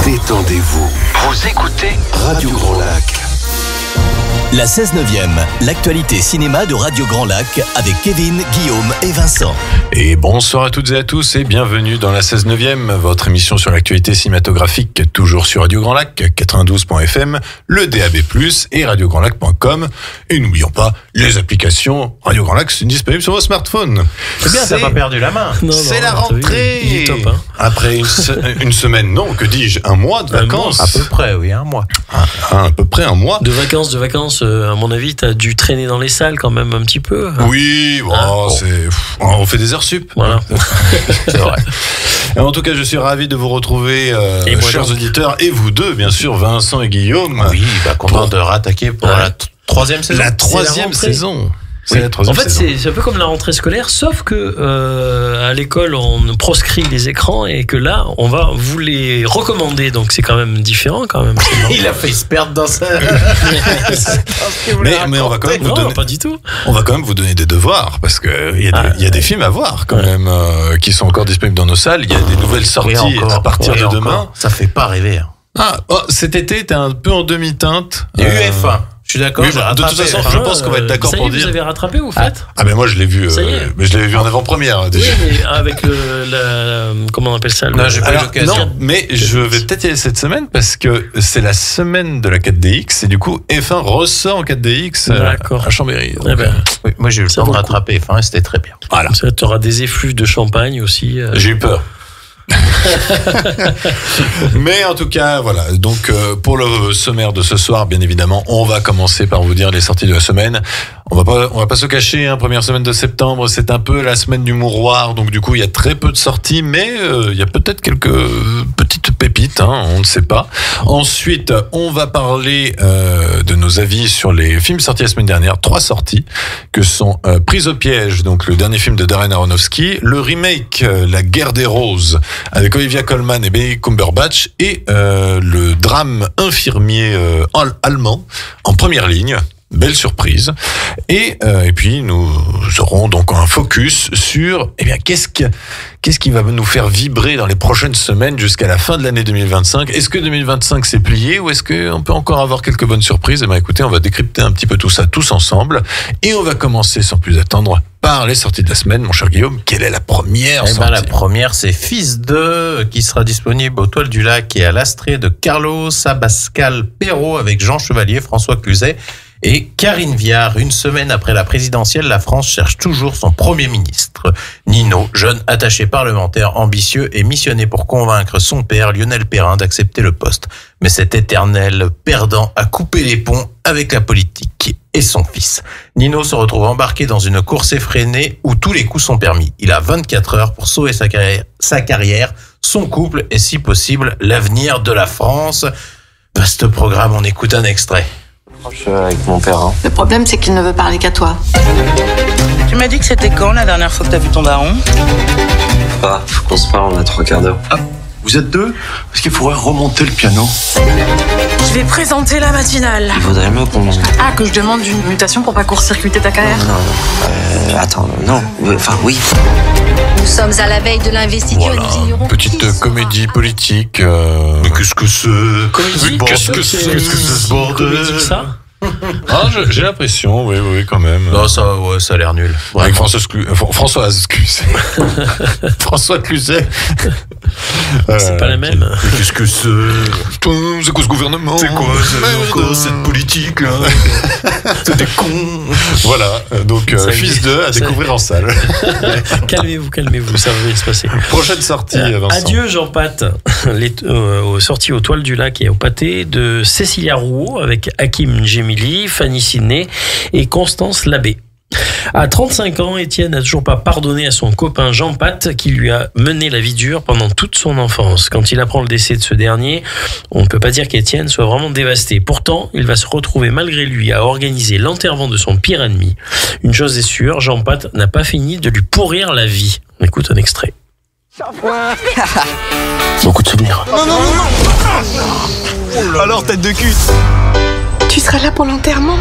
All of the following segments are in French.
Détendez-vous. Vous écoutez Radio Grand Lac. La 16/9e, l'actualité cinéma de Radio Grand Lac avec Kevin, Guillaume et Vincent. Et bonsoir à toutes et à tous et bienvenue dans la 16/9e, votre émission sur l'actualité cinématographique, toujours sur Radio Grand Lac, 92.fm, le DAB+, et radiograndlac.com. Et n'oublions pas, les applications Radio Grand Lac sont disponibles sur vos smartphones. C'est bien, t'as pas perdu la main. C'est la rentrée. Il est top, hein. Après une semaine, non, que dis-je, un mois de vacances. À peu près, oui, un mois. À peu près un mois. De vacances, à mon avis, t'as dû traîner dans les salles quand même un petit peu. Oui, on fait des heures sup. Voilà. C'est vrai. Et en tout cas, je suis ravi de vous retrouver, chers auditeurs, et vous deux, bien sûr, Vincent et Guillaume. Oui, content de rattaquer pour la troisième saison. La troisième saison. Oui. En fait, c'est un peu comme la rentrée scolaire, sauf que à l'école, on proscrit les écrans et que là, on va vous les recommander. Donc, c'est quand même différent, quand même. Il a fait se perdre dans ça. mais on va quand même vous donner. Pas du tout. On va quand même vous donner des devoirs parce que il y a des films à voir quand même qui sont encore disponibles dans nos salles. Il y a des nouvelles sorties à partir de demain. Ça fait pas rêver. Cet été, t'es un peu en demi-teinte. Il y a eu F1. Je suis d'accord. Oui, de toute façon, je pense qu'on va être d'accord pour dire. Vous avez rattrapé, vous faites mais moi je l'ai vu. Mais je l'avais vu en avant-première déjà. Oui, mais avec comment on appelle ça Non, j'ai pas eu l'occasion. Non, mais je vais peut-être y aller cette semaine parce que c'est la semaine de la 4DX et du coup F1 ressort en 4DX à Chambéry. Donc, oui, moi j'ai eu le temps de rattraper F1 et c'était très bien. Voilà. Tu auras des effluves de champagne aussi. J'ai eu peur. Mais en tout cas, voilà. Donc, pour le sommaire de ce soir, bien évidemment, on va commencer par vous dire les sorties de la semaine. On va pas se cacher. Première semaine de septembre, c'est un peu la semaine du mouroir. Donc, du coup, il y a très peu de sorties, mais il y a peut-être quelques petites pépites. On ne sait pas. Ensuite, on va parler de nos avis sur les films sortis la semaine dernière. 3 sorties que sont Prise au piège, donc le dernier film de Darren Aronofsky, le remake La guerre des roses avec Olivia Colman et Benedict Cumberbatch et le drame infirmier allemand en première ligne. Belle surprise. Et puis nous aurons donc un focus sur qu'est-ce qui va nous faire vibrer dans les prochaines semaines jusqu'à la fin de l'année 2025. Est-ce que 2025 s'est plié ou est-ce qu'on peut encore avoir quelques bonnes surprises? Écoutez, on va décrypter un petit peu tout ça tous ensemble et on va commencer sans plus attendre par les sorties de la semaine. Mon cher Guillaume, quelle est la première sortie? La première, c'est Fils 2 qui sera disponible aux Toiles du Lac et à l'Astrée de Carlos Abascal Perrault avec Jean Chevalier, François Cluzet et Karine Viard. Une semaine après la présidentielle, la France cherche toujours son Premier ministre. Nino, jeune attaché parlementaire ambitieux, est missionné pour convaincre son père, Lionel Perrin, d'accepter le poste. Mais cet éternel perdant a coupé les ponts avec la politique et son fils. Nino se retrouve embarqué dans une course effrénée où tous les coups sont permis. Il a 24 heures pour sauver sa carrière, son couple et, si possible, l'avenir de la France. Vaste programme, on écoute un extrait. Je suis avec mon père. Le problème, c'est qu'il ne veut parler qu'à toi. Tu m'as dit que c'était quand la dernière fois que t'as vu ton daron? Faut qu'on se parle, on a 3 quarts d'heure. Vous êtes 2? Parce qu'il faudrait remonter le piano. Je vais présenter la matinale. Il vaudrait mieux qu'on... que je demande une mutation pour pas court-circuiter ta carrière? Non. Attends, non. Enfin, oui. Nous sommes à la veille de l'investiture et nous ignorons petite comédie politique. Mais qu'est-ce que c'est? Qu'est-ce que c'est ce bordel? Ça j'ai l'impression, oui, quand même. Non, ça a l'air nul. Avec Françoise Cluzet. François Cluzet. C'est pas la même. Qu'est-ce que c'est? C'est quoi ce gouvernement? C'est quoi encore cette politique là? C'est des cons. Voilà, donc Fils 2 à découvrir en salle. Calmez-vous, ça va bien se passer. Prochaine sortie, Vincent. Adieu Jean Pat, sorties aux Toiles du Lac et au Pâté de Cécilia Rouault avec Hakim Gemili, Fanny Sidney et Constance Labbé. À 35 ans, Étienne n'a toujours pas pardonné à son copain Jean Pat qui lui a mené la vie dure pendant toute son enfance. Quand il apprend le décès de ce dernier, on ne peut pas dire qu'Étienne soit vraiment dévasté. Pourtant, il va se retrouver malgré lui à organiser l'enterrement de son pire ennemi. Une chose est sûre, Jean Pat n'a pas fini de lui pourrir la vie. On écoute un extrait. Beaucoup de souvenirs. Non. Alors, tête de cul. Tu seras là pour l'enterrement?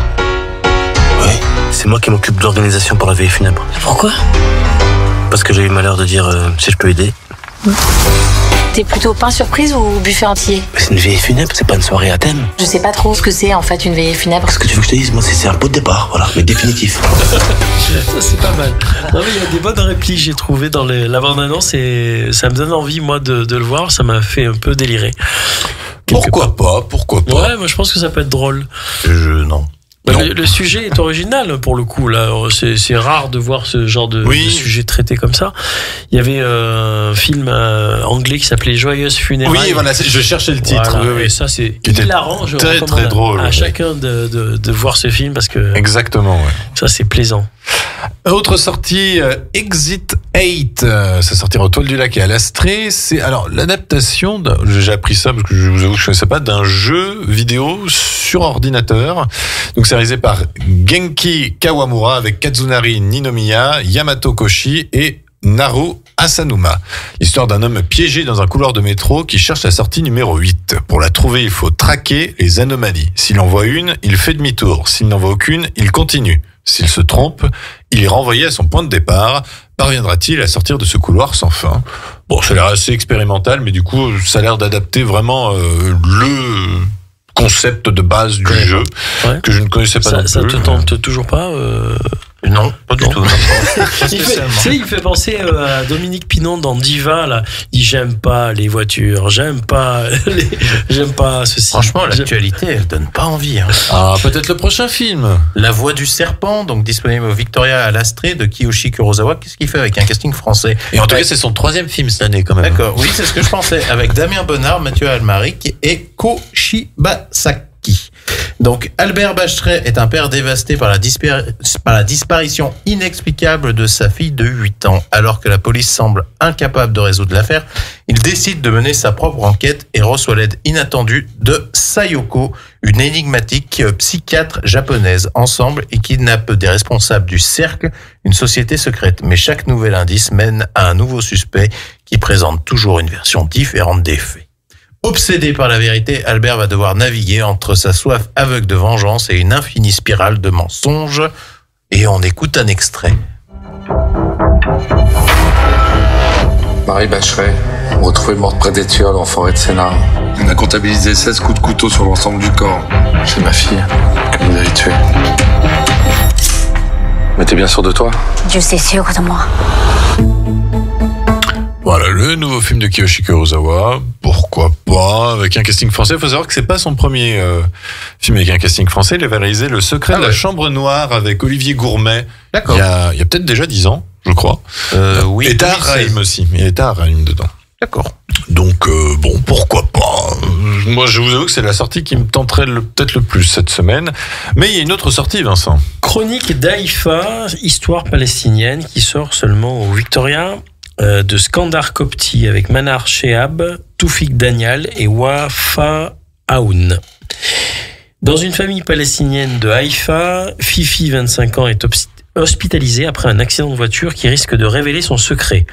Oui, c'est moi qui m'occupe de l'organisation pour la veillée funèbre. Pourquoi? Parce que j'ai eu le malheur de dire si je peux aider. T'es plutôt pain surprise ou buffet entier? C'est une veillée funèbre, c'est pas une soirée à thème. Je sais pas trop ce que c'est en fait une veillée funèbre. Ce que tu veux que je te dise, moi, c'est un pot de départ, voilà, mais définitif. Ça, c'est pas mal. Non, mais il y a des bonnes répliques, j'ai trouvé dans la bande-annonce et ça me donne envie, moi, de le voir. Ça m'a fait un peu délirer. Pourquoi pas? Ouais, moi, je pense que ça peut être drôle. Non. Le sujet est original pour le coup là. C'est rare de voir ce genre de sujet traité comme ça. Il y avait un film anglais qui s'appelait Joyeuse funérailles. Oui, voilà, je cherchais le titre. Voilà, oui. Et ça c'est hilarant. Je très recommande drôle. À chacun de voir ce film parce que exactement. Ouais. Ça c'est plaisant. Autre sortie, Exit 8, ça sortira au Toile du Lac et à l'Astrée. C'est alors l'adaptation, j'ai appris ça parce que je vous avoue que je ne connaissais pas, d'un jeu vidéo sur ordinateur. Donc c'est réalisé par Genki Kawamura avec Kazunari Ninomiya, Yamato Koshi et Naru Asanuma. L'histoire d'un homme piégé dans un couloir de métro qui cherche la sortie numéro 8. Pour la trouver, il faut traquer les anomalies. S'il en voit une, il fait demi-tour. S'il n'en voit aucune, il continue. S'il se trompe, il est renvoyé à son point de départ. Parviendra-t-il à sortir de ce couloir sans fin? Bon, ça a l'air assez expérimental, mais du coup, ça a l'air d'adapter vraiment le concept de base du jeu que je ne connaissais pas non plus. Ça te tente toujours pas Non, pas du tout. Il fait penser à Dominique Pinon dans Diva là. Il dit j'aime pas les voitures, j'aime pas ceci. Franchement, l'actualité, elle donne pas envie. Hein. Ah, peut-être le prochain film. La Voix du Serpent, donc disponible au Victoria à l'Astrée de Kiyoshi Kurosawa. Qu'est-ce qu'il fait avec un casting français? Et en tout cas, c'est son 3e film cette année quand même. D'accord, oui, c'est ce que je pensais. Avec Damien Bonnard, Mathieu Almaric et Ko Shibasaki. Donc Albert Bachetret est un père dévasté par la disparition inexplicable de sa fille de 8 ans. Alors que la police semble incapable de résoudre l'affaire, il décide de mener sa propre enquête et reçoit l'aide inattendue de Sayoko, une énigmatique psychiatre japonaise. Ensemble, ils kidnappent des responsables du Cercle, une société secrète. Mais chaque nouvel indice mène à un nouveau suspect qui présente toujours une version différente des faits. Obsédé par la vérité, Albert va devoir naviguer entre sa soif aveugle de vengeance et une infinie spirale de mensonges. Et on écoute un extrait. Marie Bachetret, retrouvée morte près des Tilleuls en forêt de Sénart. On a comptabilisé 16 coups de couteau sur l'ensemble du corps. C'est ma fille que vous avez tuée. Mais t'es bien sûr de toi? Je suis sûr de moi. Voilà, le nouveau film de Kiyoshi Kurosawa, pourquoi pas, avec un casting français. Il faut savoir que c'est pas son premier film avec un casting français. Il avait réalisé Le Secret de la Chambre Noire avec Olivier Gourmet. D'accord. Il y a peut-être déjà 10 ans, je crois. Oui. Et Tahar Rahim aussi. Il y a Tahar Rahim dedans. D'accord. Donc, bon, pourquoi pas. Moi, je vous avoue que c'est la sortie qui me tenterait peut-être le plus cette semaine. Mais il y a une autre sortie, Vincent. Chronique d'Haïfa, histoire palestinienne, qui sort seulement au Victoria. De Skandar Kopti avec Manar Shehab, Toufik Daniel et Wafa Aoun. Dans une famille palestinienne de Haïfa, Fifi, 25 ans, est hospitalisée après un accident de voiture qui risque de révéler son secret.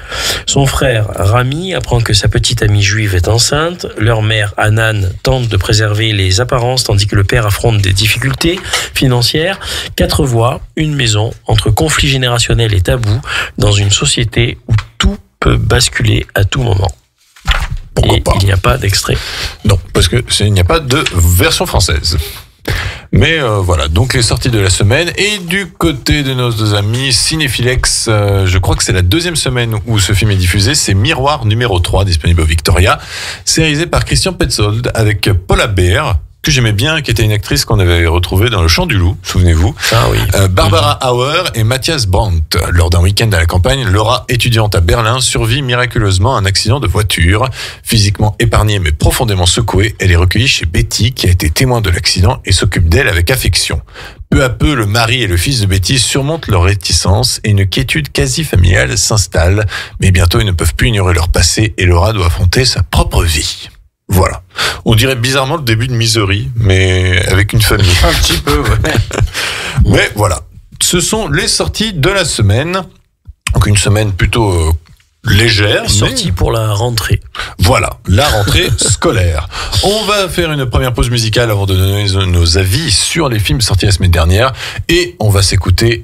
Son frère Rami apprend que sa petite amie juive est enceinte. Leur mère Hanan tente de préserver les apparences tandis que le père affronte des difficultés financières. 4 voix, une maison entre conflits générationnels et tabous dans une société où tout peut basculer à tout moment. Pourquoi pas? Il n'y a pas d'extrait. Non, parce que il n'y a pas de version française. Mais voilà, donc les sorties de la semaine. Et du côté de nos deux amis Cinéphilex, je crois que c'est la 2e semaine où ce film est diffusé. C'est Miroir numéro 3, disponible au Victoria. C'est réalisé par Christian Petzold avec Paula Beer, que j'aimais bien, qui était une actrice qu'on avait retrouvée dans Le Chant du Loup, souvenez-vous. Ah oui. Barbara Auer et Matthias Brandt. Lors d'un week-end à la campagne, Laura, étudiante à Berlin, survit miraculeusement à un accident de voiture. Physiquement épargnée mais profondément secouée, elle est recueillie chez Betty, qui a été témoin de l'accident et s'occupe d'elle avec affection. Peu à peu, le mari et le fils de Betty surmontent leur réticence et une quiétude quasi familiale s'installe. Mais bientôt, ils ne peuvent plus ignorer leur passé et Laura doit affronter sa propre vie. Voilà. On dirait bizarrement le début de Misery, mais avec une famille. Un petit peu, ouais. Mais voilà. Ce sont les sorties de la semaine. Donc une semaine plutôt légère, sortie pour la rentrée. Voilà, la rentrée scolaire. On va faire une première pause musicale avant de donner nos avis sur les films sortis la semaine dernière. Et on va s'écouter,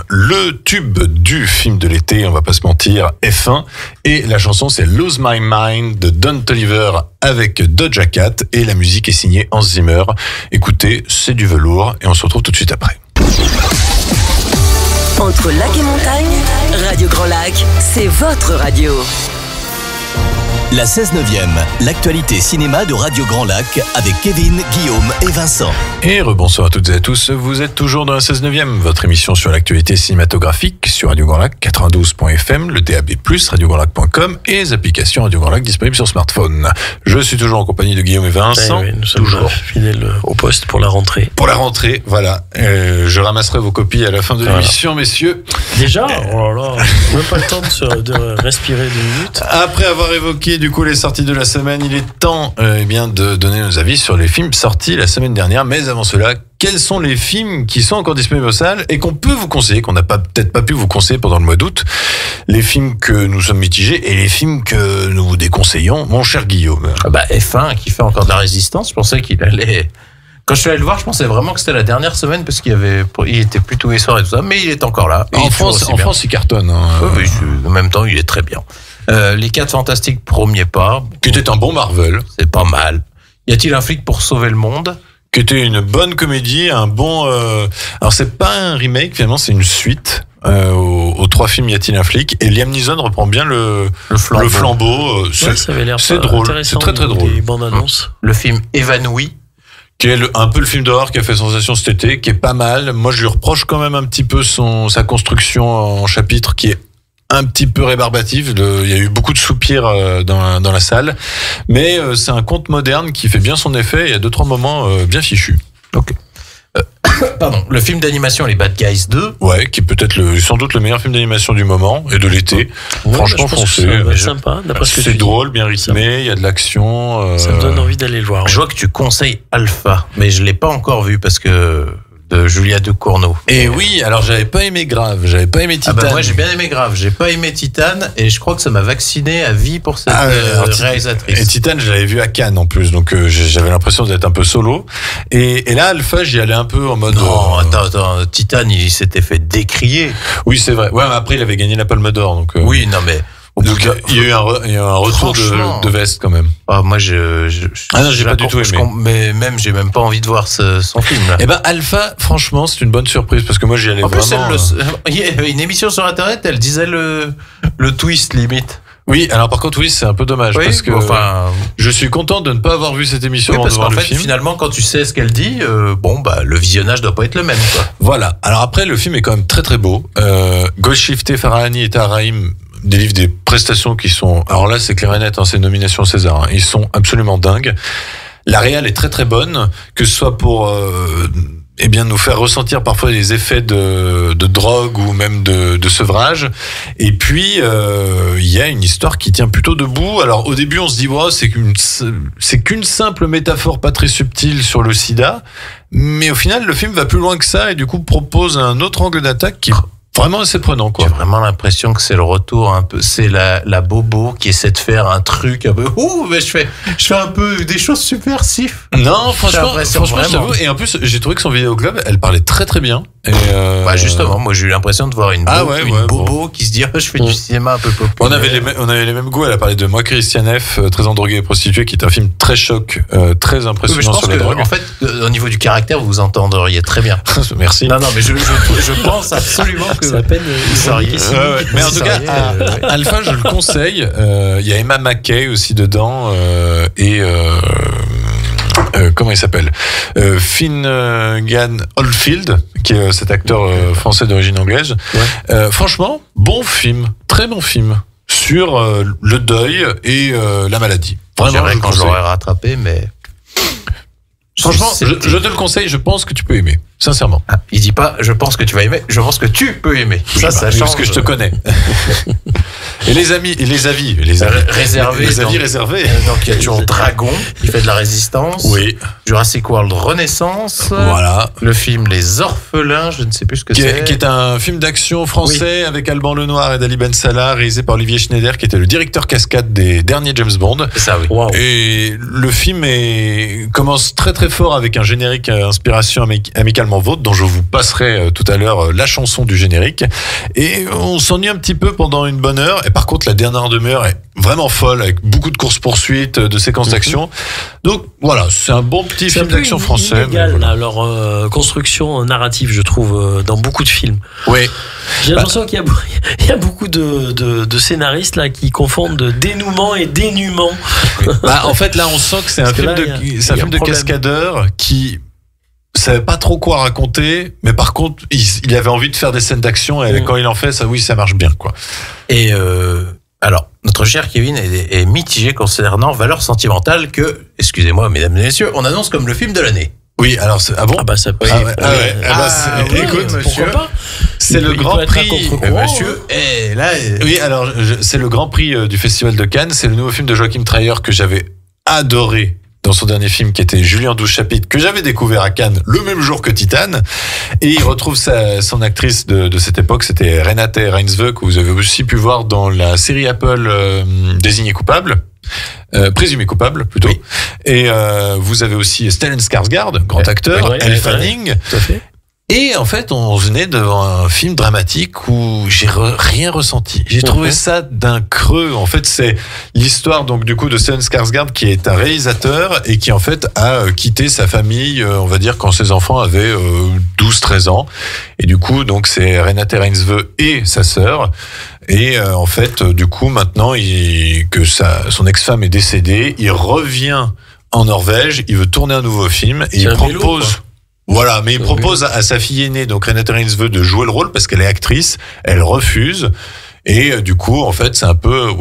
le tube du film de l'été, on va pas se mentir, F1. Et la chanson, c'est Lose My Mind de Don Toliver avec Doja Cat. Et la musique est signée Hans Zimmer. Écoutez, c'est du velours et on se retrouve tout de suite après. Entre lac et montagne, Radio Grand Lac, c'est votre radio. La 16/9e, l'actualité cinéma de Radio Grand Lac avec Kevin, Guillaume et Vincent. Et rebonsoir à toutes et à tous, vous êtes toujours dans la 16/9e, votre émission sur l'actualité cinématographique sur Radio Grand Lac 92.fm, le DAB+, radiograndlac.com et les applications Radio Grand Lac disponibles sur smartphone. Je suis toujours en compagnie de Guillaume et Vincent. Oui, nous sommes toujours fidèles au poste pour la rentrée. Pour la rentrée, voilà. Je ramasserai vos copies à la fin de l'émission, messieurs. Déjà, oh là là, même pas le temps de respirer 2 minutes. Après avoir évoqué du coup les sorties de la semaine, il est temps de donner nos avis sur les films sortis la semaine dernière. Mais avant cela, quels sont les films qui sont encore disponibles aux salles et qu'on peut vous conseiller, qu'on n'a peut-être pas pu vous conseiller pendant le mois d'août, les films que nous sommes mitigés et les films que nous vous déconseillons, mon cher Guillaume. F1 qui fait encore de la résistance, je pensais qu'il allait... Quand je suis allé le voir, je pensais vraiment que c'était la dernière semaine parce qu'il était plus tous les soirs et tout ça, mais il est encore là. En France, il cartonne. Oui, en même temps, il est très bien. Les 4 Fantastiques, premier pas. Qui était un bon Marvel. C'est pas mal. Y a-t-il un flic pour sauver le monde? Qui était une bonne comédie, un bon... Alors, c'est pas un remake, finalement, c'est une suite. Aux 3 films Y a-t-il un flic, et Liam Neeson reprend bien le flambeau. Ça avait l'air c'est drôle, c'est très très drôle. Des bandes annonces. Le film Évanoui, qui est un peu le film d'horreur qui a fait sensation cet été, qui est pas mal. Moi, je lui reproche quand même un petit peu sa construction en chapitre, qui est un petit peu rébarbative. Il y a eu beaucoup de soupirs dans la salle, mais c'est un conte moderne qui fait bien son effet. Il y a 2-3 moments bien fichus. Ok. Pardon, le film d'animation Les Bad Guys 2. Ouais, qui est peut-être sans doute le meilleur film d'animation du moment et de l'été. Ouais, franchement, foncé. C'est sympa, d'après ce que c'est drôle, bien rythmé, il y a de l'action. Ça me donne envie d'aller le voir. Je vois que tu conseilles Alpha, mais je l'ai pas encore vu parce que de Julia Ducournau. Et oui, alors j'avais pas aimé Grave, j'avais pas aimé Titane. Moi j'ai bien aimé Grave, j'ai pas aimé Titane et je crois que ça m'a vacciné à vie pour cette réalisatrice. Et Titane, je l'avais vu à Cannes en plus, donc j'avais l'impression d'être un peu solo. Et là, Alpha, j'y allais un peu en mode... Non, attends, Titane, il s'était fait décrier. Oui, c'est vrai. Ouais, mais après, il avait gagné la Palme d'Or, donc... Oui, non mais... Donc, il y a eu un retour de veste quand même. Moi, non, j'ai pas du tout aimé. Mais même, j'ai même pas envie de voir son film là. Alpha, franchement, c'est une bonne surprise parce que moi, j'y allais vraiment. Il y avait une émission sur internet, elle disait le twist limite. Oui, alors par contre, oui, c'est un peu dommage parce que je suis content de ne pas avoir vu cette émission avant de voir le film. Finalement, quand tu sais ce qu'elle dit, le visionnage doit pas être le même, quoi. Voilà. Alors après, le film est quand même très très beau. Golshifteh Farahani et Tahar Rahim délivrent des prestations qui sont... Alors là, c'est clair et net, c'est nomination César. Ils sont absolument dingues. La réal est très très bonne, que ce soit pour... nous faire ressentir parfois les effets de drogue ou même de sevrage. Et puis il y a une histoire qui tient plutôt debout. Alors au début on se dit c'est qu'une simple métaphore pas très subtile sur le sida, mais au final le film va plus loin que ça et du coup propose un autre angle d'attaque qui est vraiment assez prenant, quoi. J'ai vraiment l'impression que c'est le retour un peu, c'est la bobo qui essaie de faire un truc un peu, mais je fais un peu des choses subversives. Non, franchement, je t'avoue. Et en plus, j'ai trouvé que son vidéoclub, elle parlait très très bien. Et justement, moi j'ai eu l'impression de voir une bobo qui se dit, je fais du cinéma un peu populaire. On avait les mêmes goûts. Elle a parlé de Moi, Christian F., 13 ans drogué et prostituée, qui est un film très choc, très impressionnant sur la drogue. En fait, au niveau du caractère, vous vous entendriez très bien. Merci. Non, mais je pense absolument que ça peine. Mais en tout cas, Alpha, je le conseille. Il y a Emma Mackey aussi dedans comment il s'appelle, Finnegan Oldfield, qui est cet acteur français d'origine anglaise. Ouais. Franchement, bon film, très bon film sur le deuil et la maladie. Vraiment, je l'aurais rattrapé, mais franchement, je te le conseille. Je pense que tu peux aimer. sincèrement. Il dit pas, je pense que tu vas aimer, je pense que tu peux aimer. Ça change. Parce que je te connais. Et les avis réservés. Les avis réservés. Donc il y a toujours Dragon, qui fait de la résistance. Oui. Jurassic World Renaissance. Voilà. Le film Les Orphelins, je ne sais plus ce que c'est. Qui est un film d'action français avec Alban Lenoir et Dali Ben Salah, réalisé par Olivier Schneider, qui était le directeur cascade des derniers James Bond. C'est ça, oui. Wow. Et le film commence très très fort avec un générique inspiration amicalement vôtre, dont je vous passerai tout à l'heure la chanson du générique. Et on s'ennuie un petit peu pendant une bonne heure. Et par contre, la dernière demi-heure est vraiment folle, avec beaucoup de courses-poursuites, de séquences d'action. Donc voilà, c'est un bon petit film d'action français. Inégal, leur construction narrative, je trouve, dans beaucoup de films. Oui. J'ai l'impression qu'il y a beaucoup de scénaristes là qui confondent dénouement et dénuement. En fait, là, on sent que c'est un film de cascadeur qui savait pas trop quoi raconter, mais par contre, il avait envie de faire des scènes d'action et quand il en fait, ça marche bien, quoi. Et alors, notre cher Kevin est mitigé concernant valeur sentimentale que, excusez-moi, mesdames et messieurs, on annonce comme le film de l'année. Oui, alors ah bon? Ah bah ça peut. Oui, écoute, monsieur, pas c'est le Grand Prix. Monsieur, et là. Oui, alors c'est le Grand Prix du Festival de Cannes. C'est le nouveau film de Joachim Trier que j'avais adoré dans son dernier film, qui était Julien 12 chapitres, que j'avais découvert à Cannes le même jour que Titane. Et il retrouve son actrice de cette époque, c'était Renate Reinsve, que vous avez aussi pu voir dans la série Apple Désigné coupable. Présumé coupable plutôt. Oui. Et vous avez aussi Stellan Skarsgård, grand acteur, Elle Fanning. Tout à fait. Et en fait, on venait devant un film dramatique où j'ai rien ressenti. J'ai trouvé ça d'un creux. En fait, c'est l'histoire donc du coup de Stellan Skarsgård, qui est un réalisateur et qui en fait a quitté sa famille, on va dire quand ses enfants avaient 12-13 ans. Et du coup, donc c'est Renate Reinsve et sa sœur. Et en fait, du coup, maintenant que son ex-femme est décédée, il revient en Norvège, il veut tourner un nouveau film et il propose. Voilà, mais il propose à sa fille aînée, donc Renate Reinsve, de jouer le rôle parce qu'elle est actrice. Elle refuse. Et du coup, en fait, c'est un peu,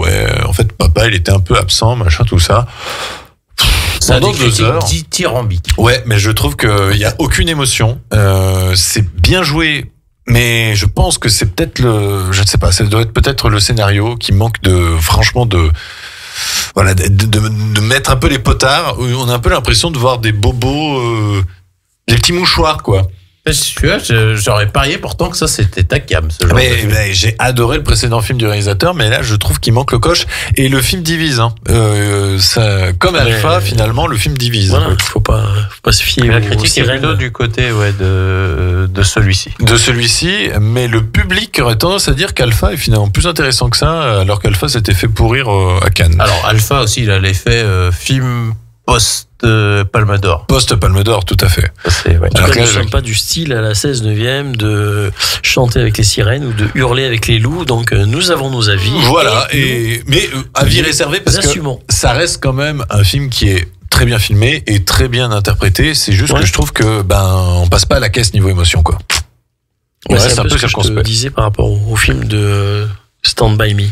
en fait, papa, il était un peu absent, machin, tout ça. Ça a des critiques dithyrambiques. Ouais, mais je trouve qu'il y a aucune émotion. C'est bien joué, mais je pense que c'est peut-être je ne sais pas, ça doit être peut-être le scénario qui manque franchement de mettre un peu les potards. On a un peu l'impression de voir des bobos, des petits mouchoirs, quoi. Tu vois, j'aurais parié pourtant que ça c'était ta cam. Mais j'ai adoré le précédent film du réalisateur, mais là je trouve qu'il manque le coche. Et le film divise. Comme Alpha, finalement, le film divise. Voilà, faut pas se fier. La critique est plutôt du côté de celui-ci. De celui-ci, mais le public aurait tendance à dire qu'Alpha est finalement plus intéressant que ça, alors qu'Alpha s'était fait pourrir à Cannes. Alors Alpha aussi, il a l'effet film post-Palme d'Or. Post-Palme d'Or, tout à fait. Alors que nous ne sommes pas du style à la 16/9 de chanter avec les sirènes ou de hurler avec les loups, donc nous avons nos avis. Voilà, mais avis réservé parce que ça reste quand même un film qui est très bien filmé et très bien interprété. C'est juste que je trouve que on passe pas à la caisse niveau émotion, quoi. C'est un peu ce que je te disais par rapport au film de Stand By Me.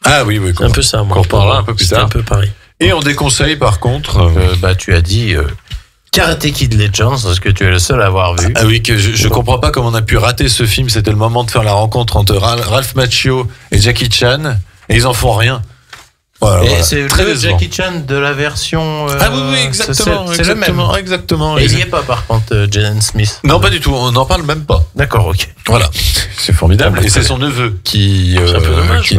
Ah oui, c'est un peu ça. On reparlera un peu plus tard. C'est un peu pareil. Et on déconseille par contre. Tu as dit Karate Kid Legends, parce que tu es le seul à avoir vu. Ah oui, que je comprends pas comment on a pu rater ce film. C'était le moment de faire la rencontre entre Ralph Macchio et Jackie Chan, et ils en font rien. Voilà. C'est très le Jackie Chan de la version. Ah oui, exactement. C'est le même. Exactement. Et il n'y est pas par contre, Jaden Smith. Non, pas du tout. On n'en parle même pas. D'accord, ok. Voilà. C'est formidable. Et c'est son neveu qui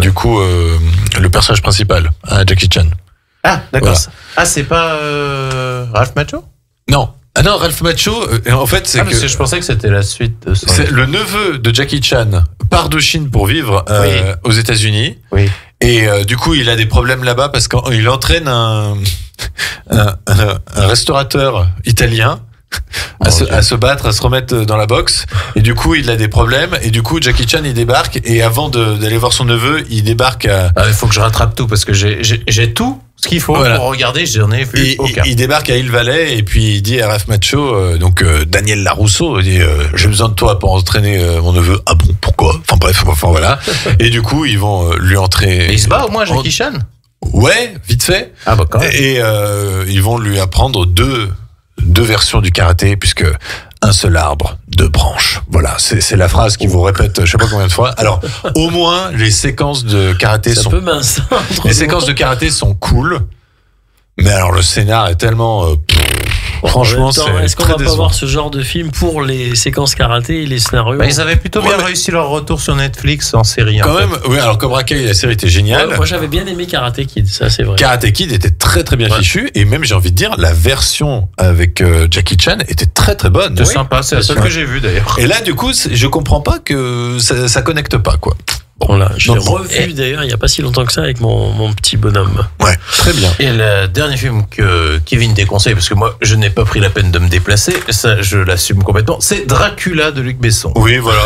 du coup, le personnage principal, Jackie Chan. Ah, d'accord. Voilà. Ah, c'est pas Ralph Macchio ? Non. Ah non, Ralph Macchio, en fait, c'est parce que je pensais que c'était la suite de c'est le neveu de Jackie Chan part de Chine pour vivre aux États-Unis. Oui. Et du coup, il a des problèmes là-bas parce qu'il entraîne un restaurateur italien à se battre, à se remettre dans la boxe. Et du coup, il a des problèmes. Et du coup, Jackie Chan, il débarque. Et avant d'aller voir son neveu, il débarque à... il faut que je rattrape tout parce que j'ai tout ce qu'il faut pour regarder. J'en ai vu aucun. Il débarque à Île-Valais et puis il dit à Ralph Macchio, Daniel Larousseau, il dit j'ai besoin de toi pour entraîner mon neveu. Ah bon, pourquoi ? Enfin bref, voilà. Et du coup, ils vont lui entraîner... Mais il se bat au moins, Jackie Chan ? Ouais, vite fait. Ah bah quand même. Et ils vont lui apprendre deux versions du karaté, puisque un seul arbre, deux branches. Voilà, c'est la phrase qui vous répète je sais pas combien de fois. Alors, au moins, les séquences de karaté C'est un peu mince. les séquences de karaté sont cool. Mais alors, le scénar est tellement... franchement, c'est est-ce qu'on très va pas décevant. voir ce genre de film pour les séquences karaté et les scénarios? Ils avaient plutôt bien réussi leur retour sur Netflix en série. Quand même, oui, alors Cobra Kai, la série était géniale. Ouais, moi, j'avais bien aimé Karate Kid, ça c'est vrai. Karate Kid était très très bien fichu, et même j'ai envie de dire, la version avec Jackie Chan était très très bonne. C'est sympa, c'est la seule que j'ai vue d'ailleurs. Et là, du coup, je comprends pas que ça connecte pas, quoi. Voilà, je l'ai revu d'ailleurs il n'y a pas si longtemps que ça avec mon petit bonhomme. Ouais, très bien. Et le dernier film que Kevin déconseille, parce que moi je n'ai pas pris la peine de me déplacer, ça je l'assume complètement, c'est Dracula de Luc Besson. Oui, voilà,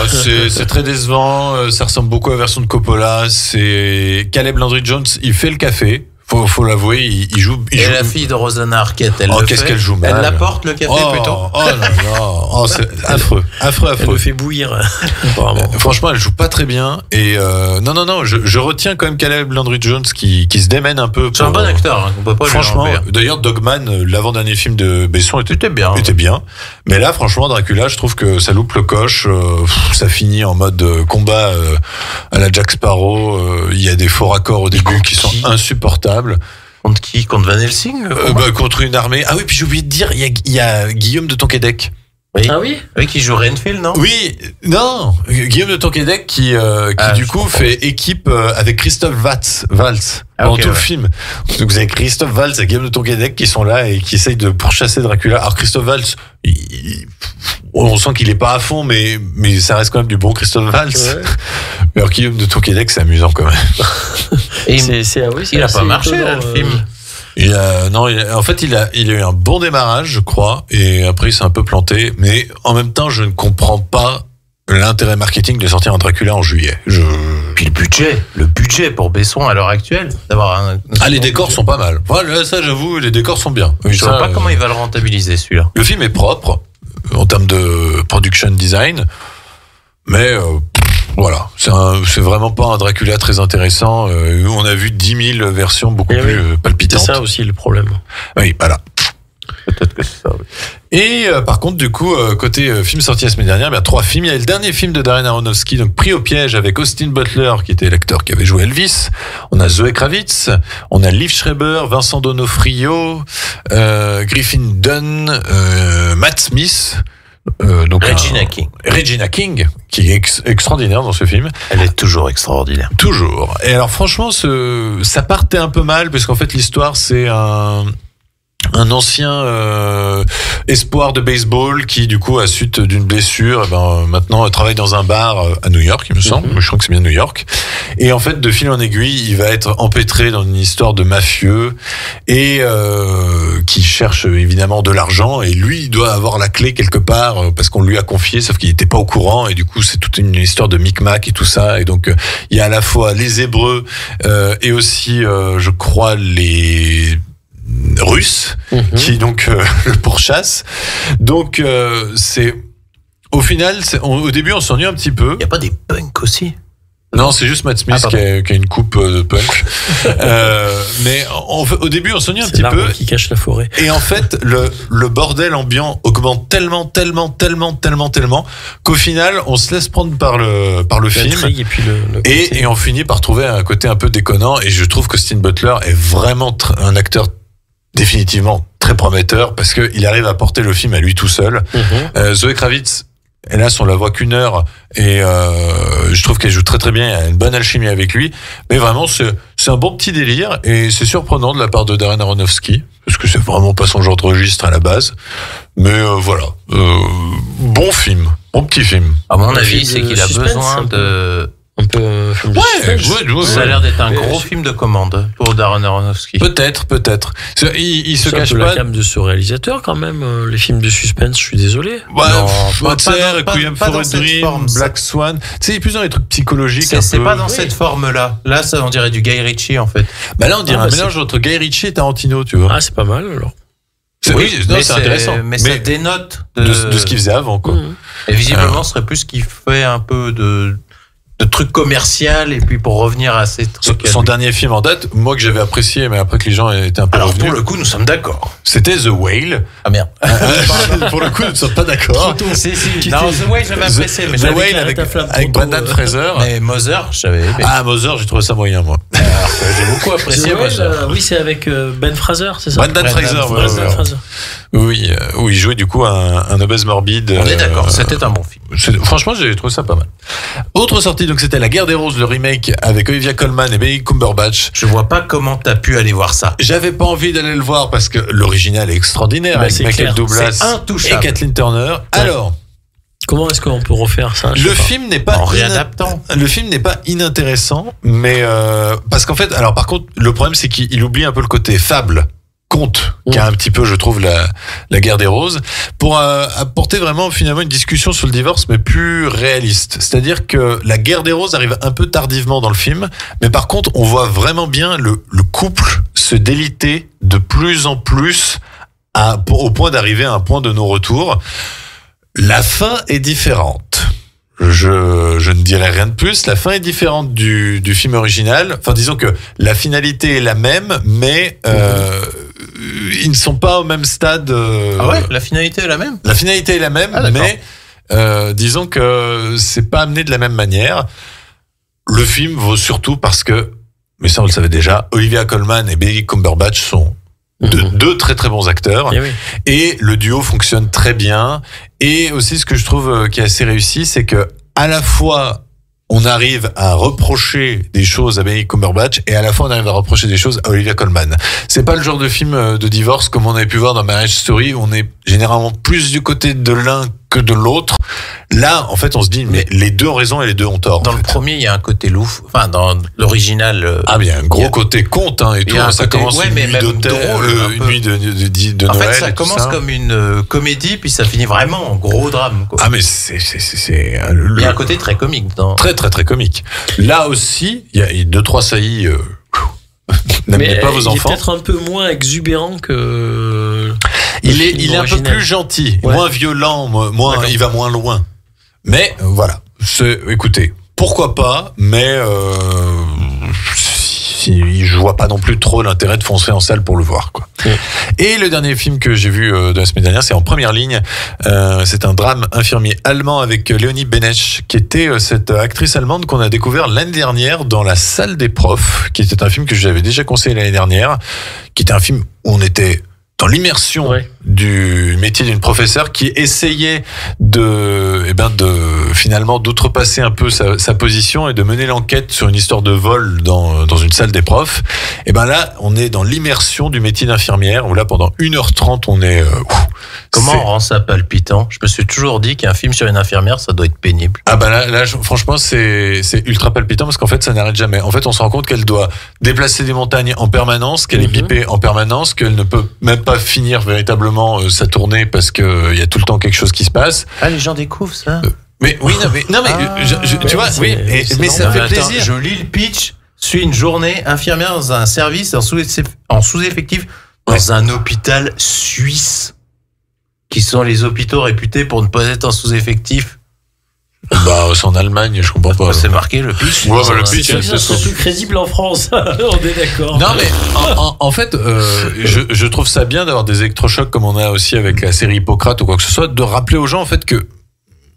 c'est très décevant, ça ressemble beaucoup à la version de Coppola, c'est Caleb Landry Jones, il fait le café. Faut l'avouer, il joue. Et la fille de Rosanna Arquette, elle le qu'est-ce fait. qu'elle joue mal. Elle l'apporte le café plutôt. Oh non, c'est affreux. Elle le fait bouillir, apparemment. Franchement, elle joue pas très bien. Et non, je retiens quand même Caleb Landry Jones qui se démène un peu. C'est un bon acteur, on peut pas lui franchement, enlever. d'ailleurs, Dogman, l'avant-dernier film de Besson, était bien. Mais là, franchement, Dracula, je trouve que ça loupe le coche. Ça finit en mode combat à la Jack Sparrow. Il y a des faux raccords au début qui sont insupportables. Contre qui? Contre Van Helsing? Contre une armée. Ah oui, puis j'ai oublié de dire, il y a Guillaume de Tonquédec. Oui. Ah oui? Oui, qui joue Renfield, non? Oui, non, Guillaume de Tonquédec qui du coup fait équipe avec Christophe Waltz dans tout le film. Donc vous avez Christophe Waltz et Guillaume de Tonquédec qui sont là et qui essayent de pourchasser Dracula. Alors Christophe Waltz, on sent qu'il est pas à fond, mais ça reste quand même du bon Christophe Waltz. Ouais. Alors Guillaume de Tonquédec, c'est amusant quand même. Et il a pas marché le film. En fait, il a eu un bon démarrage, je crois, et après il s'est un peu planté. Mais en même temps, je ne comprends pas l'intérêt marketing de sortir un Dracula en juillet. Puis le budget pour Besson à l'heure actuelle, d'avoir les décors sont pas mal. Voilà, ça, j'avoue, les décors sont bien. Je vois pas comment il va le rentabiliser celui-là. Le film est propre en termes de production design, mais voilà, c'est vraiment pas un Dracula très intéressant. On a vu 10 000 versions beaucoup plus palpitantes. C'est ça aussi le problème. Oui, voilà. Peut-être que c'est ça, oui. Et par contre, du coup, côté film sorti la semaine dernière, 3 films. Il y a le dernier film de Darren Aronofsky, donc Pris au piège, avec Austin Butler, qui était l'acteur qui avait joué Elvis. On a Zoe Kravitz, on a Liv Schreiber, Vincent D'Onofrio, Griffin Dunn, Matt Smith. Donc Regina King, qui est extraordinaire dans ce film. Elle est toujours extraordinaire. Toujours. Et alors franchement, ça partait un peu mal, parce qu'en fait l'histoire, c'est un ancien espoir de baseball qui, du coup, à suite d'une blessure, maintenant travaille dans un bar à New York, il me semble. Je crois que c'est bien New York. Et en fait, de fil en aiguille, il va être empêtré dans une histoire de mafieux et qui cherche évidemment de l'argent. Et lui, il doit avoir la clé quelque part parce qu'on lui a confié, sauf qu'il n'était pas au courant. Et du coup, c'est toute une histoire de micmac et tout ça. Et donc, il y a à la fois les Hébreux et aussi, je crois, les Russes qui donc le pourchassent. Donc c'est au final, au début on s'ennuie un petit peu. Il y a pas des punks aussi? Non, c'est juste Matt Smith qui a une coupe de punk. Mais au début on s'ennuie un petit peu. Qui cache la forêt. Et en fait le bordel ambiant augmente tellement qu'au final on se laisse prendre par le film et puis et on finit par trouver un côté un peu déconnant. Et je trouve que Austin Butler est vraiment un acteur définitivement très prometteur parce que il arrive à porter le film à lui tout seul. Zoe Kravitz, hélas on la voit qu'une heure et je trouve qu'elle joue très très bien, il y a une bonne alchimie avec lui, mais vraiment c'est un bon petit délire et c'est surprenant de la part de Darren Aronofsky parce que c'est vraiment pas son genre de registre à la base, mais voilà, bon film, bon petit film. À mon avis, c'est qu'il a besoin de un peu film de ouais, ça a l'air d'être un gros film de commande pour Darren Aronofsky. Peut-être. Il se cache pas. C'est pas. la cam de ce réalisateur quand même. Les films de suspense, je suis désolé. Requiem for a Dream, Black Swan. Tu sais, il y a plusieurs des trucs psychologiques. C'est pas dans cette forme-là. Là, ça, on dirait du Guy Ritchie en fait. Là, on dirait un mélange entre Guy Ritchie et Tarantino, tu vois. Ah, c'est pas mal alors. Oui, c'est intéressant. Mais ça dénote de ce qu'il faisait avant, quoi. Et visiblement, ce serait plus qu'il fait un peu de trucs commercial et puis pour revenir à ces trucs. Son dernier film en date, moi que j'avais apprécié, mais après que les gens étaient un peu alors revenus. pour le coup, nous sommes d'accord. C'était The Whale. Ah merde. Pour le coup, nous ne sommes pas d'accord. Non, The Whale, j'avais apprécié. Mais The Whale avec Brendan Fraser. Mais Mother, je savais. Ah, Mother, j'ai trouvé ça moyen, moi. J'ai beaucoup apprécié Mother. Oui, c'est avec Ben Fraser, c'est ça? Brendan Fraser. Oui, où il jouait du coup un obèse morbide. On est d'accord, c'était un bon film. Franchement, j'ai trouvé ça pas mal. Autre sortie, donc c'était La Guerre des Roses, le remake avec Olivia Colman et Benedict Cumberbatch. Je vois pas comment t'as pu aller voir ça. J'avais pas envie d'aller le voir parce que l'original est extraordinaire avec Michael Douglas et Kathleen Turner. Ouais. Alors, comment est-ce qu'on peut refaire ça? Le film n'est pas en réadaptant. Le film n'est pas inintéressant, mais parce qu'en fait, alors par contre, le problème c'est qu'il oublie un peu le côté fable. Conte, qui a un petit peu, je trouve, la guerre des roses, pour apporter vraiment finalement une discussion sur le divorce, mais plus réaliste. C'est-à-dire que la guerre des roses arrive un peu tardivement dans le film, mais par contre, on voit vraiment bien le couple se déliter de plus en plus au point d'arriver à un point de non-retour. La fin est différente. Je ne dirai rien de plus. La fin est différente du film original. Enfin, disons que la finalité est la même, mais ils ne sont pas au même stade. Ah ouais, la finalité est la même. La finalité est la même, mais disons que c'est pas amené de la même manière. Le film vaut surtout parce que, mais ça on le savait déjà, Olivia Colman et Benedict Cumberbatch sont deux très très bons acteurs, et le duo fonctionne très bien. Et aussi, ce que je trouve qui est assez réussi, c'est que à la fois on arrive à reprocher des choses à Benedict Cumberbatch et à la fois on arrive à reprocher des choses à Olivia Colman. C'est pas le genre de film de divorce comme on avait pu voir dans Marriage Story, où on est généralement plus du côté de l'un que de l'autre. Là, en fait, on se dit, mais les deux ont raison et les deux ont tort. Dans le premier, il y a un côté louf. Enfin, dans l'original. Ah, mais il y a un gros côté conte, hein, et tout. Ça commence une nuit d'hôtel, une nuit de Noël. En fait, ça commence comme une comédie, puis ça finit vraiment en gros drame, quoi. Ah, mais c'est. Il y a un côté très comique dedans. Très, très, très comique. Là aussi, il y a 2-3 saillies. N'amenez pas vos enfants. Il est peut-être un peu moins exubérant que. Il est un peu plus gentil, moins violent, il va moins loin. Mais voilà, écoutez, pourquoi pas, mais je vois pas non plus trop l'intérêt de foncer en salle pour le voir, quoi. Et le dernier film que j'ai vu de la semaine dernière, c'est En première ligne. C'est un drame infirmier allemand avec Léonie Benesch, qui était cette actrice allemande qu'on a découvert l'année dernière dans La salle des profs, qui était un film que j'avais déjà conseillé l'année dernière, qui était un film où on était dans l'immersion du métier d'une professeure qui essayait finalement d'outrepasser un peu sa position et de mener l'enquête sur une histoire de vol dans une salle des profs. Et ben là, on est dans l'immersion du métier d'infirmière, où là, pendant 1h30, on est... Comment on rend ça palpitant? Je me suis toujours dit qu'un film sur une infirmière, ça doit être pénible. Ah ben là franchement, c'est ultra palpitant, parce qu'en fait, ça n'arrête jamais. En fait, on se rend compte qu'elle doit déplacer des montagnes en permanence, qu'elle est bipée en permanence, qu'elle ne peut même pas finir véritablement sa tournée parce que il y a tout le temps quelque chose qui se passe. Ah, les gens découvrent ça. Mais oui, non mais tu vois, oui, mais ça fait plaisir. Je lis le pitch. Suit une journée infirmière dans un service en sous-effectif dans un hôpital suisse, qui sont les hôpitaux réputés pour ne pas être en sous-effectif. Bah, c'est en Allemagne, je comprends pas. C'est marqué le pitch. Ouais, le pitch, c'est plus crédible en France. On est d'accord. Non, mais en fait, je trouve ça bien d'avoir des électrochocs comme on a aussi avec la série Hippocrate ou quoi que ce soit, de rappeler aux gens en fait que,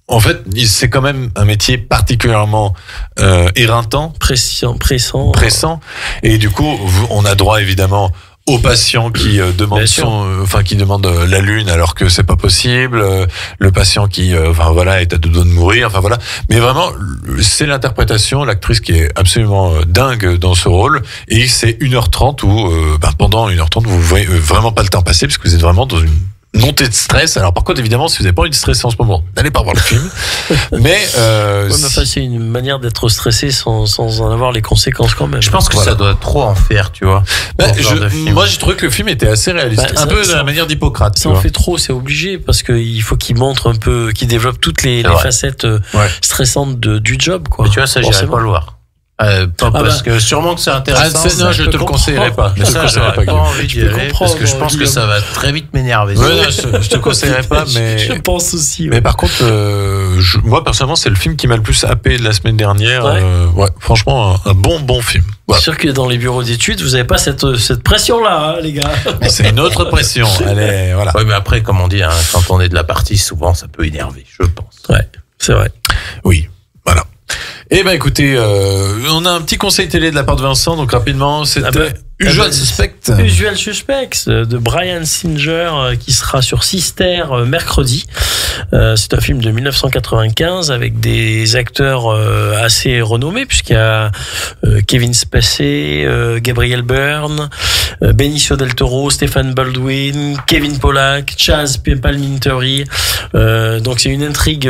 en fait, c'est quand même un métier particulièrement éreintant, pressant, et du coup, on a droit évidemment aux patients qui demandent la lune alors que c'est pas possible, le patient qui est à deux doigts de mourir, mais vraiment c'est l'interprétation, l'actrice qui est absolument dingue dans ce rôle, et c'est 1h30 où pendant 1h30 vous voyez vraiment pas le temps passer parce que vous êtes vraiment dans une montée de stress. Alors par contre, évidemment, si vous n'avez pas envie de stresser en ce moment, n'allez pas voir le film. Mais c'est une manière d'être stressé sans en avoir les conséquences quand même. Je pense que ça doit trop en faire, tu vois. Moi, j'ai trouvé que le film était assez réaliste, un peu de la manière d'Hippocrate. Ça en fait trop, c'est obligé, parce qu'il faut qu'il montre un peu, qu'il développe toutes les facettes stressantes du job, quoi. Mais tu vois, ça, j'irais pas le voir. Parce que sûrement que c'est intéressant. Non, je te le conseillerais pas. Mais ça, j'aurais pas envie d'y aller parce que je pense que ça va très vite m'énerver. Je te conseillerais pas, mais je pense aussi. Mais par contre, moi personnellement, c'est le film qui m'a le plus happé de la semaine dernière. Franchement, un bon film. C'est sûr que dans les bureaux d'études, vous n'avez pas cette pression-là, les gars. C'est une autre pression. Voilà. Ouais, mais après, comme on dit, quand on est de la partie, souvent, ça peut énerver, je pense. Ouais, c'est vrai. Oui, voilà. Eh ben, écoutez, on a un petit conseil télé de la part de Vincent, donc rapidement, c'était Usual Suspect. Usual Suspects de Bryan Singer qui sera sur Sister mercredi. C'est un film de 1995 avec des acteurs assez renommés puisqu'il y a Kevin Spacey, Gabriel Byrne, Benicio del Toro, Stephen Baldwin, Kevin Pollak, Chaz Palminteri. Donc c'est une intrigue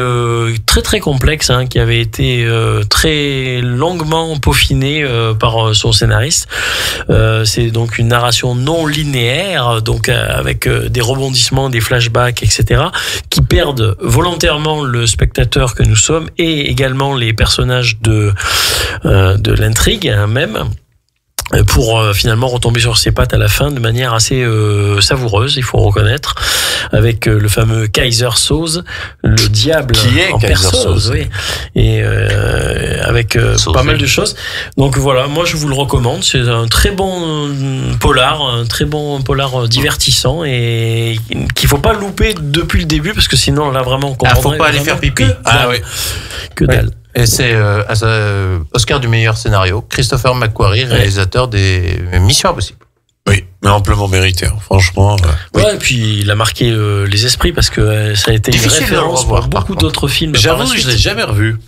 très très complexe qui avait été très longuement peaufinée par son scénariste. C'est donc une narration non linéaire, donc avec des rebondissements, des flashbacks, etc., qui perdent volontairement le spectateur que nous sommes et également les personnages de l'intrigue même. Pour finalement retomber sur ses pattes à la fin de manière assez savoureuse, il faut reconnaître, avec le fameux Kaiser Soze, le diable qui est en personne, oui, et avec pas mal de choses. Donc voilà, moi je vous le recommande, c'est un très bon polar divertissant et qu'il faut pas louper depuis le début parce que sinon là vraiment on comprendrait. Faut pas aller faire pipi. Que dalle. Et c'est Oscar du meilleur scénario, Christopher McQuarrie, réalisateur des Missions Impossibles. Oui, mais amplement mérité, franchement. Et puis il a marqué les esprits parce que ça a été une référence pour beaucoup d'autres films. J'avoue que je l'ai jamais revu.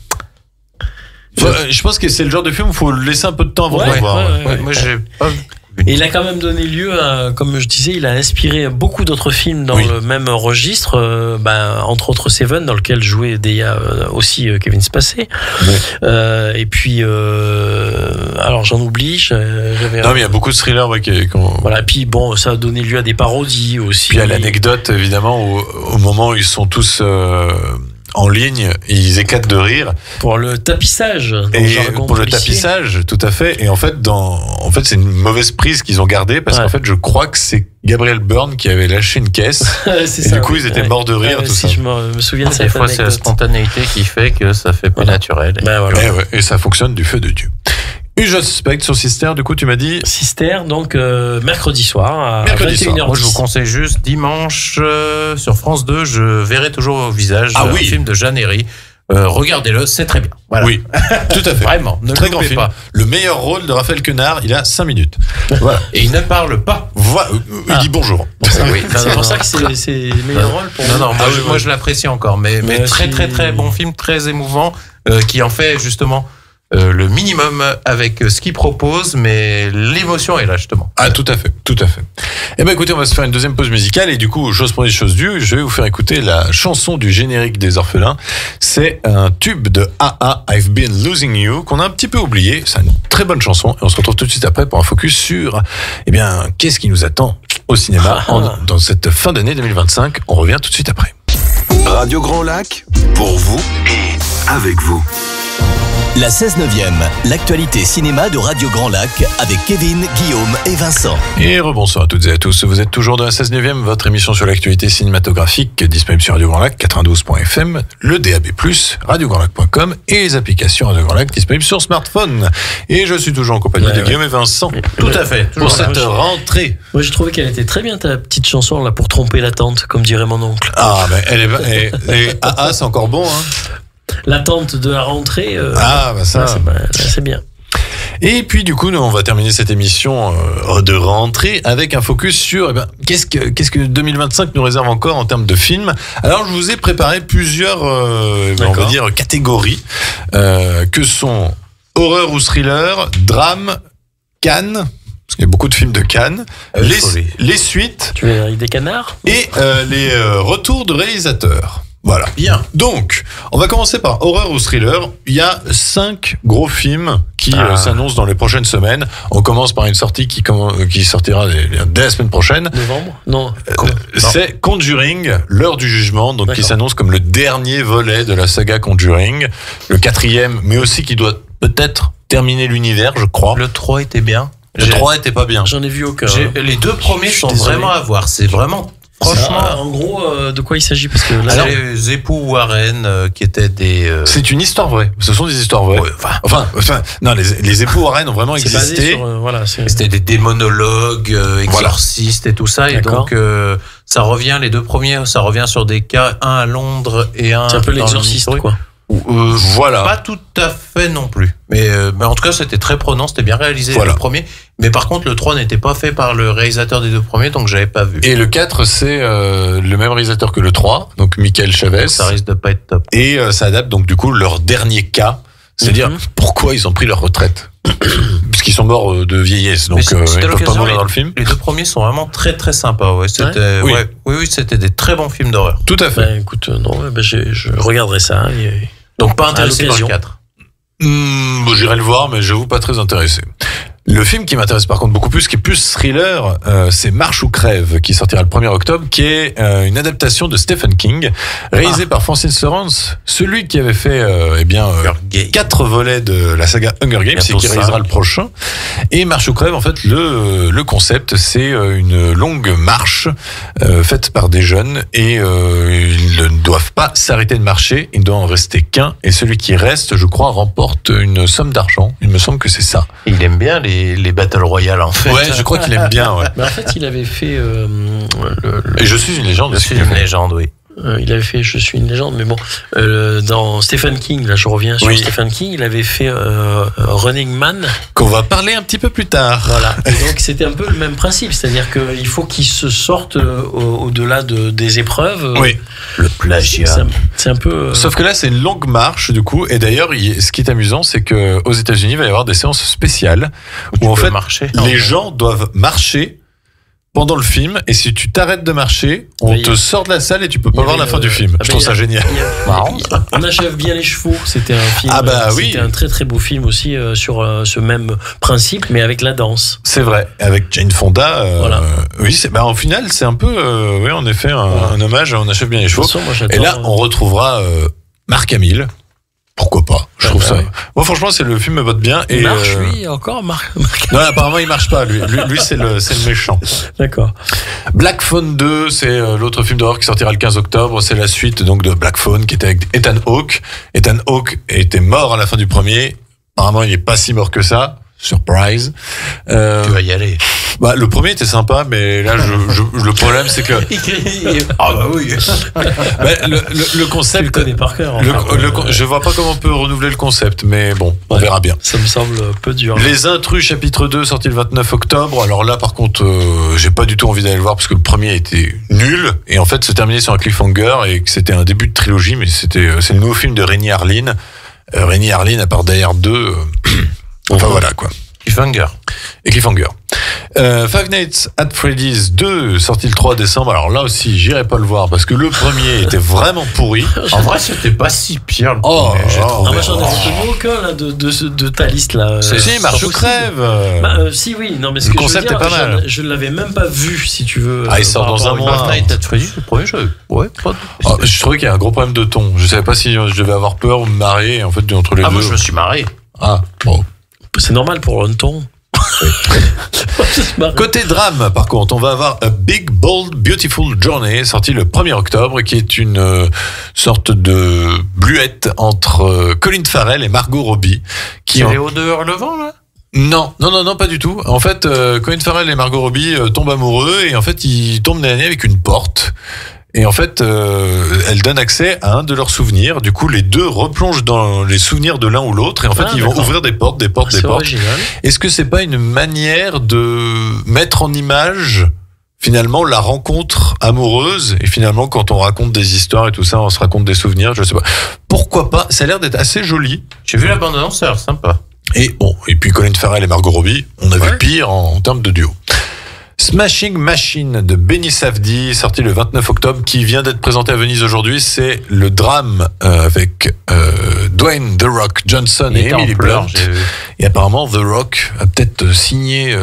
Je pense que c'est le genre de film où il faut laisser un peu de temps avant de le voir. Moi, j'ai pas vu. Et il a quand même donné lieu à, comme je disais, il a inspiré beaucoup d'autres films dans le même registre, entre autres Seven, dans lequel jouait aussi Kevin Spacey. Et puis, alors j'en oublie. Non, mais il y a beaucoup de thrillers. Voilà. Et puis bon, ça a donné lieu à des parodies aussi. Puis il y a l'anecdote évidemment au moment où ils sont tous en ligne, ils éclatent de rire pour le tapissage. Tapissage, tout à fait. Et en fait, c'est une mauvaise prise qu'ils ont gardée parce qu'en fait, je crois que c'est Gabriel Byrne qui avait lâché une caisse. Du coup, ils étaient morts de rire. Tout ça. Je me souviens de cette fois, c'est la spontanéité qui fait que ça fait pas naturel. Et ça fonctionne du feu de Dieu. Usual Suspect sur Sister, du coup tu m'as dit Sister, donc mercredi soir à 21h10. Moi je vous conseille juste dimanche sur France 2, je verrai toujours au visage un film de Jeanne Herry. Regardez-le, c'est très bien. Voilà. Oui, tout à fait. Vraiment, ne très grand film. Pas. Le meilleur rôle de Raphaël Quenard, il a 5 minutes. Voilà. Et il ne parle pas. Il dit bonjour. C'est pour ça que c'est le meilleur rôle pour moi. Moi je l'apprécie encore, mais très très très bon film, très émouvant, qui en fait justement le minimum avec ce qu'il propose, mais l'émotion est là justement. Ah, tout à fait. Eh ben écoutez, on va se faire une deuxième pause musicale et du coup, chose pour les choses dues, je vais vous faire écouter la chanson du générique des Orphelins. C'est un tube de AA, I've Been Losing You, qu'on a un petit peu oublié. C'est une très bonne chanson et on se retrouve tout de suite après pour un focus sur, qu'est-ce qui nous attend au cinéma dans cette fin d'année 2025. On revient tout de suite après. Radio Grand Lac, pour vous et avec vous. La 16/9e, l'actualité cinéma de Radio Grand Lac avec Kevin, Guillaume et Vincent. Et rebonsoir à toutes et à tous. Vous êtes toujours dans la 16/9e, votre émission sur l'actualité cinématographique, disponible sur Radio Grand Lac 92.fm, le DAB+, radiograndlac.com et les applications Radio Grand Lac disponibles sur smartphone. Et je suis toujours en compagnie de Guillaume et Vincent. Tout à fait. Pour cette rentrée. Moi, j'ai trouvé qu'elle était très bien, ta petite chanson là pour tromper la tante, comme dirait mon oncle. Ah, ben elle est AA, c'est encore bon, L'attente de la rentrée, c'est bien. Et puis du coup, nous, on va terminer cette émission de rentrée avec un focus sur qu'est-ce que 2025 nous réserve encore en termes de films. Alors, je vous ai préparé plusieurs, on va dire, catégories que sont horreur ou thriller, drame, Cannes. Parce qu'il y a beaucoup de films de Cannes, les suites. Tu veux dire des canards et les retours de réalisateurs. Voilà. Bien. Donc, on va commencer par horreur ou thriller. Il y a 5 gros films qui s'annoncent dans les prochaines semaines. On commence par une sortie qui sortira dès la semaine prochaine. Novembre ? Non. C'est Conjuring, l'heure du jugement, donc qui s'annonce comme le dernier volet de la saga Conjuring, le 4e, mais aussi qui doit peut-être terminé l'univers, je crois. Le 3 était bien. Le 3 était pas bien. J'en ai vu aucun. Les deux premiers sont désolé. vraiment à voir. C'est vraiment, franchement. En gros, de quoi il s'agit? Parce que là, Alors, les époux Warren qui étaient des. C'est une histoire vraie. Ce sont des histoires vraies. Ouais, enfin, non, les époux Warren ont vraiment c'est basé existé. sur, voilà, C'était des démonologues, exorcistes et tout ça. Et D'accord. donc, ça revient, les deux premiers, ça revient sur des cas, un à Londres et un. c'est un peu dans le l'exorciste, Missouri. quoi. Voilà. Pas tout à fait non plus. Mais en tout cas, c'était très prenant, c'était bien réalisé Voilà. le premier. Mais par contre, le 3 n'était pas fait par le réalisateur des deux premiers, donc j'avais pas vu. Et le 4, c'est le même réalisateur que le 3, donc Michael Chavez. Donc, ça risque de pas être top. Et ça adapte donc du coup leur dernier cas, c'est-à-dire pourquoi ils ont pris leur retraite. Puisqu'ils sont morts de vieillesse, donc Mais si ils t'as peuvent pas l'occasion, mourir dans le film. Les deux premiers sont vraiment très très sympas. Ouais. C'était, Oui. oui, c'était des très bons films d'horreur. Tout à fait. Ben, écoute, non, ben, je regarderai ça. Et... Donc pas intéressé par le l'occasion. 4. J'irai le voir, mais j'avoue pas très intéressé. Le film qui m'intéresse par contre beaucoup plus, qui est plus thriller, c'est Marche ou crève, qui sortira le 1er octobre, qui est une adaptation de Stephen King, réalisé par Francis Lawrence, celui qui avait fait 4 volets de la saga Hunger Games, et qui réalisera le prochain. Et Marche ou crève, en fait, le concept, c'est une longue marche faite par des jeunes, et ils ne doivent pas s'arrêter de marcher, il ne doit en rester qu'un, et celui qui reste, je crois, remporte une somme d'argent. Il me semble que c'est ça. Il aime bien les Battle Royale en fait. Ouais, je crois qu'il aime bien, ouais. Mais en fait, il avait fait Et je suis une légende. Je suis une légende, oui. Il avait fait Je suis une légende, mais bon, dans Stephen King, là je reviens sur Stephen King, il avait fait Running Man. Qu'on va parler un petit peu plus tard. Voilà. Et donc c'était un peu le même principe, c'est-à-dire qu'il faut qu'il se sorte au-delà des épreuves. Oui. Le plagiat. C'est un peu. Sauf que là, c'est une longue marche, du coup. Et d'ailleurs, ce qui est amusant, c'est que aux États-Unis, il va y avoir des séances spéciales où en fait, les gens doivent marcher pendant le film, et si tu t'arrêtes de marcher, on te sort de la salle et tu peux pas voir la fin du film. Je trouve ça génial. On achève bien les chevaux. C'était un film. Ah bah oui. C'était un très très beau film aussi sur ce même principe, mais avec la danse. C'est vrai, avec Jane Fonda. Voilà. Oui, au final, c'est un peu, oui, en effet, un hommage à On achève bien les chevaux. De toute façon, moi, j'adore, et là, on retrouvera Marc Hamill. Pourquoi pas? Je trouve ça. Moi, franchement, le film me botte bien. Il et marche, lui, encore, Marc. Non, apparemment, il marche pas. Lui, c'est le méchant. D'accord. Black Phone 2, c'est l'autre film d'horreur qui sortira le 15 octobre. C'est la suite donc de Black Phone, qui était avec Ethan Hawke. Ethan Hawke était mort à la fin du premier. Apparemment, il est pas si mort que ça. Surprise. Tu vas y aller. Le premier était sympa, mais là, le problème, c'est que. Ah bah oui. Le concept. Tu le connais par cœur. Je vois pas comment on peut renouveler le concept, mais bon, on verra bien. Ça me semble un peu dur. Les Intrus, chapitre 2, sorti le 29 octobre. Alors là, par contre, j'ai pas du tout envie d'aller le voir parce que le premier était nul. Et en fait, se terminait sur un cliffhanger et que c'était un début de trilogie, mais c'est le nouveau film de Rennie Harlin. Rennie Harlin, à part Die Hard 2. Enfin voilà quoi. Cliffhanger. Et Cliffhanger. Five Nights at Freddy's 2, sorti le 3 décembre. Alors là aussi, j'irai pas le voir parce que le premier était vraiment pourri. En vrai, c'était pas si pire. Moi j'en ai retenu aucun là, de ta liste là. Si, Marche ou crève. Si, oui. Non, mais ce le que concept je veux dire, est pas mal. Je l'avais même pas vu, si tu veux. Il sort dans un mois. Five Nights at Freddy's, le premier jeu. Ouais, pas. Je trouvais qu'il y a un gros problème de ton. Je savais pas si je devais avoir peur ou me marrer. En fait, entre les deux. Moi, je me suis marré. Bon. C'est normal pour un ton. Côté drame, par contre, on va avoir A Big Bold Beautiful Journey, sorti le 1er octobre, qui est une sorte de bluette entre Colin Farrell et Margot Robbie. C'est Léo dehors le vent, là? Non, pas du tout. En fait, Colin Farrell et Margot Robbie tombent amoureux et en fait, ils tombent nez à nez avec une porte. Et en fait, elle donne accès à un de leurs souvenirs. Du coup, les deux replongent dans les souvenirs de l'un ou l'autre. Et en fait, ils vont ouvrir des portes. Original. Est-ce que c'est pas une manière de mettre en image, finalement, la rencontre amoureuse? Et finalement, quand on raconte des histoires et tout ça, on se raconte des souvenirs, je sais pas. Pourquoi pas? Ça a l'air d'être assez joli. J'ai vu la bande-annonce, ça a l'air sympa. Et puis Colin Farrell et Margot Robbie, on a vu pire en termes de duo. Smashing Machine de Benny Safdie, sorti le 29 octobre, qui vient d'être présenté à Venise aujourd'hui. C'est le drame avec Dwayne The Rock Johnson et Emily Blunt. Et apparemment, The Rock a peut-être signé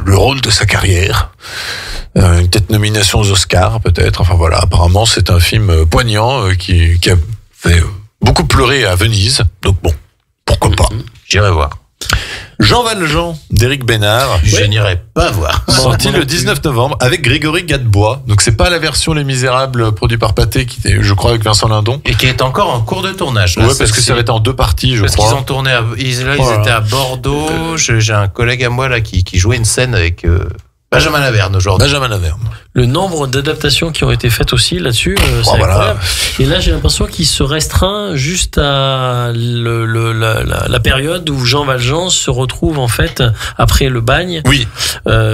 le rôle de sa carrière. Peut-être nomination aux Oscars, peut-être. Enfin voilà, apparemment, c'est un film poignant qui a fait beaucoup pleurer à Venise. Donc bon, pourquoi pas. J'irai voir. Jean Valjean d'Éric Bénard. Je n'irai pas voir. Sorti le 19 novembre avec Grégory Gadebois. Donc c'est pas la version Les Misérables produit par Pathé qui était, je crois, avec Vincent Lindon. Et qui est encore en cours de tournage. Ouais, parce que ça va être en 2 parties, je crois. Parce qu'ils ont tourné, ils étaient à Bordeaux. J'ai un collègue à moi là qui jouait une scène avec Benjamin Laverne aujourd'hui. Benjamin Laverne. Le nombre d'adaptations qui ont été faites aussi là-dessus, c'est incroyable. Et là, j'ai l'impression qu'il se restreint juste à la période où Jean Valjean se retrouve en fait après le bagne,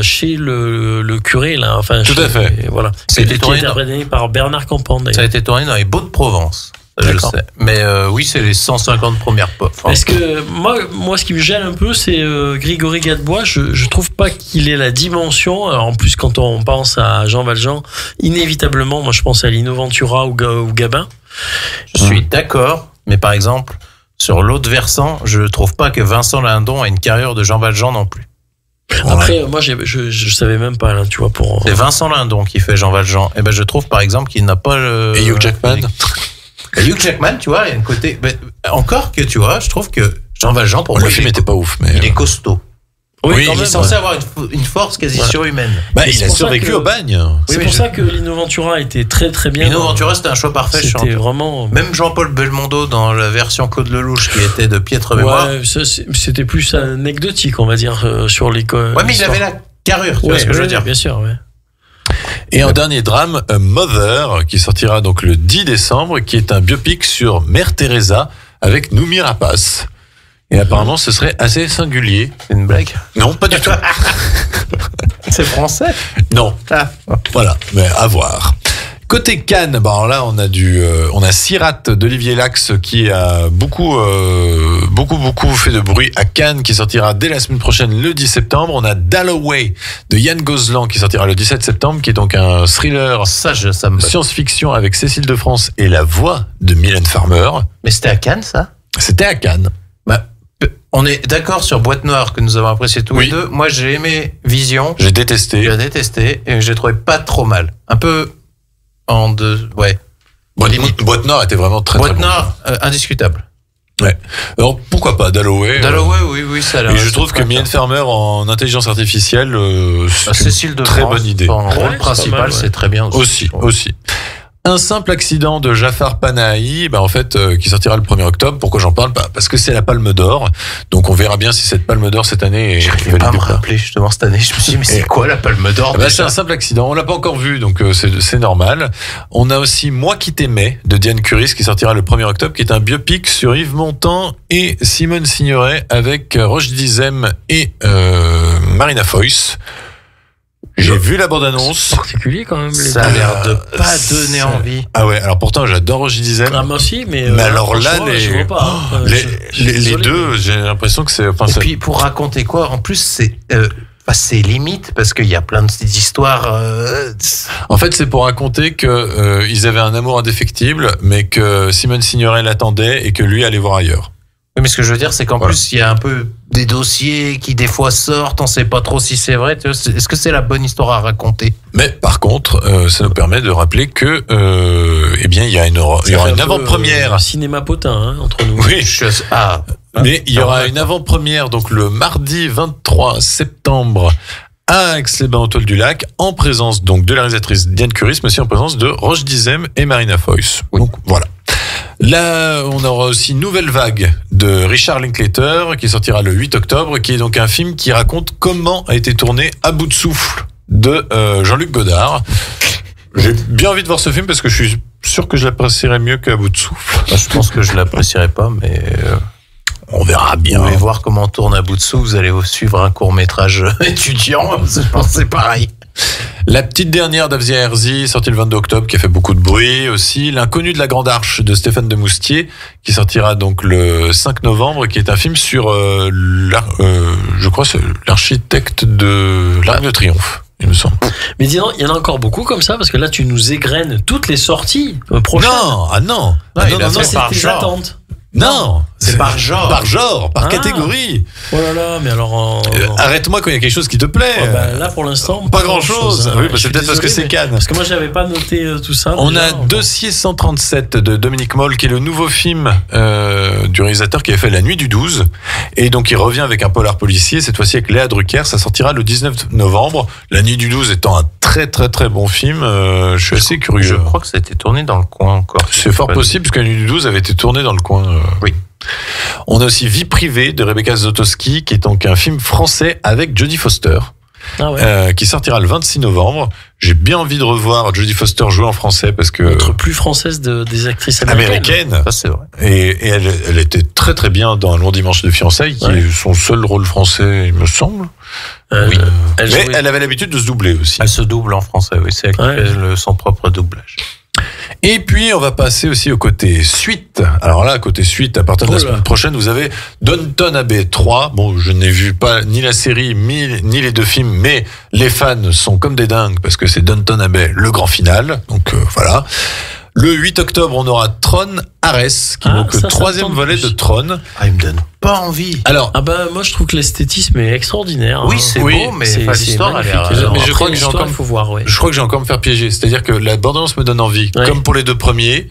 chez le curé là. Enfin, tout à fait. Voilà. Ça a été tourné interprété par Bernard Campan. Ça a été tourné dans les Baux-de-Provence. Je sais. Mais oui, c'est les 150 premières pop. Est-ce que moi, ce qui me gêne un peu, c'est Grégory Gadebois. Je trouve pas qu'il ait la dimension. Alors, en plus, quand on pense à Jean Valjean, inévitablement, moi, je pense à Lino Ventura ou Gabin. Je suis d'accord, mais par exemple, sur l'autre versant, je trouve pas que Vincent Lindon a une carriure de Jean Valjean non plus. Après, moi, je savais même pas, là, tu vois, pour. C'est Vincent Lindon qui fait Jean Valjean. Et ben, je trouve, par exemple, qu'il n'a pas le. Et Hugh Jackman. Hugh Jackman, tu vois, il y a un côté. Encore que, tu vois, je trouve que Jean Valjean, pour moi, le film était pas ouf, mais il est costaud. Oui, il est censé avoir une force quasi surhumaine. Bah, il a survécu au bagne. C'est pour ça que Lino Ventura était très très bien. Lino Ventura, c'était un choix parfait. C'était vraiment. Même Jean-Paul Belmondo dans la version Claude Lelouch qui était de piètre mémoire. Ouais, c'était plus anecdotique, on va dire, sur les. Ouais, mais il avait la carrure, tu vois ce que je veux dire. Bien sûr, ouais. Et en dernier drame, Mother, qui sortira donc le 10 décembre, qui est un biopic sur Mère Teresa avec Noomi Rapace. Et apparemment, ce serait assez singulier. C'est une blague? Non, pas du tout. C'est français? Non. Voilà, mais à voir. Côté Cannes, alors là on a Sirat d'Olivier Lax qui a beaucoup fait de bruit à Cannes, qui sortira dès la semaine prochaine le 10 septembre. On a Dalloway de Yann Gozlan qui sortira le 17 septembre, qui est donc un thriller science-fiction avec Cécile de France et la voix de Mylène Farmer. Mais c'était à Cannes, ça? C'était à Cannes. On est d'accord sur Boîte Noire que nous avons apprécié tous les deux. Moi j'ai aimé Vision. J'ai détesté. J'ai détesté et j'ai trouvé pas trop mal. Un peu en deux, ouais. Boîte Noire était vraiment très Boîte très Noire, indiscutable. Ouais. Alors pourquoi pas Dalloway. Dalloway, oui, ça a l'air. Et je trouve que Mylène Farmer en intelligence artificielle, c'est Cécile de très France, bonne idée. En rôle principal, c'est très bien aussi. Un simple accident de Jafar Panahi, en fait, qui sortira le 1er octobre. Pourquoi j'en parle? Parce que c'est la Palme d'Or. Donc on verra bien si cette Palme d'Or cette année est validée. Je pas me rappeler justement cette année. Je me suis dit, mais c'est quoi la Palme d'Or? C'est un simple accident. On l'a pas encore vu, donc c'est normal. On a aussi Moi qui t'aimais de Diane Curis qui sortira le 1er octobre, qui est un biopic sur Yves Montand et Simone Signoret avec Roche Dizem et Marina Foïs. J'ai vu la bande-annonce. C'est particulier quand même. Ça a l'air de pas donner envie. Ah ouais, alors pourtant j'adore Roger Dizem. Ah moi aussi, mais alors là, je vois pas. les deux, j'ai l'impression que c'est. Et puis pour raconter quoi? En plus, c'est limite parce qu'il y a plein d'histoires. En fait, c'est pour raconter que ils avaient un amour indéfectible, mais que Simone Signoret l'attendait et que lui allait voir ailleurs. Oui, mais ce que je veux dire, c'est qu'en plus, il y a un peu des dossiers qui des fois sortent, on sait pas trop si c'est vrai. Est-ce que c'est la bonne histoire à raconter? Mais par contre, ça nous permet de rappeler que, il y aura une avant-première. Cinéma potin, entre nous. Oui. Mais il y aura une avant-première, donc le mardi 23 septembre. À Aix-les-Bains-Autol-du-Lac, en présence donc de la réalisatrice Diane Curis, mais aussi en présence de Roche Dizem et Marina Foïs. Donc voilà. Là, on aura aussi Nouvelle Vague de Richard Linklater qui sortira le 8 octobre, qui est donc un film qui raconte comment a été tourné À bout de souffle de Jean-Luc Godard. J'ai bien envie de voir ce film parce que je suis sûr que je l'apprécierais mieux qu'À bout de souffle. Je pense que je l'apprécierais pas, mais on verra bien. Vous allez voir comment on tourne À bout de souffle, vous allez suivre un court-métrage étudiant, je pense que c'est pareil. La petite dernière d'Avzia Herzi, sortie le 22 octobre, qui a fait beaucoup de bruit aussi. L'Inconnu de la Grande Arche de Stéphane Demoustier, qui sortira donc le 5 novembre, qui est un film sur, je crois, c'est l'architecte de l'Arc de Triomphe, il me semble. Mais dis donc, il y en a encore beaucoup comme ça, parce que là, tu nous égrènes toutes les sorties prochaines. Non, c'est tes attentes. Non, c'est par genre. Par genre, par catégorie. Oh là là, mais alors... Arrête-moi quand il y a quelque chose qui te plaît. Là, pour l'instant, pas grand-chose. Oui, c'est peut-être parce que c'est Cannes. Parce que moi, j'avais pas noté tout ça. On a Dossier 137 de Dominique Moll, qui est le nouveau film du réalisateur qui avait fait La Nuit du 12. Et donc, il revient avec un polar policier, cette fois-ci avec Léa Drucker. Ça sortira le 19 novembre. La Nuit du 12 étant un très très très bon film. Je suis assez curieux. Je crois que ça a été tourné dans le coin encore. C'est fort possible, parce que La Nuit du 12 avait été tourné dans le coin. Oui. On a aussi Vie privée de Rebecca Zlotowski, qui est donc un film français avec Jodie Foster. Qui sortira le 26 novembre. J'ai bien envie de revoir Jodie Foster jouer en français parce que... Notre plus française des actrices américaines. Ça, c'est vrai. Et elle était très très bien dans Un long dimanche de fiançailles, qui est son seul rôle français, il me semble. Oui. Mais elle avait l'habitude de se doubler aussi. Elle se double en français, oui. C'est elle qui fait son propre doublage. Et puis, on va passer aussi au côté suite. Alors là, côté suite, à partir de la semaine prochaine, vous avez Downton Abbey 3. Bon, je n'ai vu pas ni la série, ni les deux films, mais les fans sont comme des dingues parce que c'est Downton Abbey, le grand final. Donc, voilà. Le 8 octobre, on aura Tron Ares, qui est donc le troisième volet de Tron. Ah, il me donne pas envie. Alors, moi, je trouve que l'esthétisme est extraordinaire. Oui, c'est beau, mais l'histoire a l'air... Mais je crois que j'ai encore, je crois que j'ai encore me faire piéger. C'est-à-dire que la bande-annonce me donne envie, comme pour les deux premiers.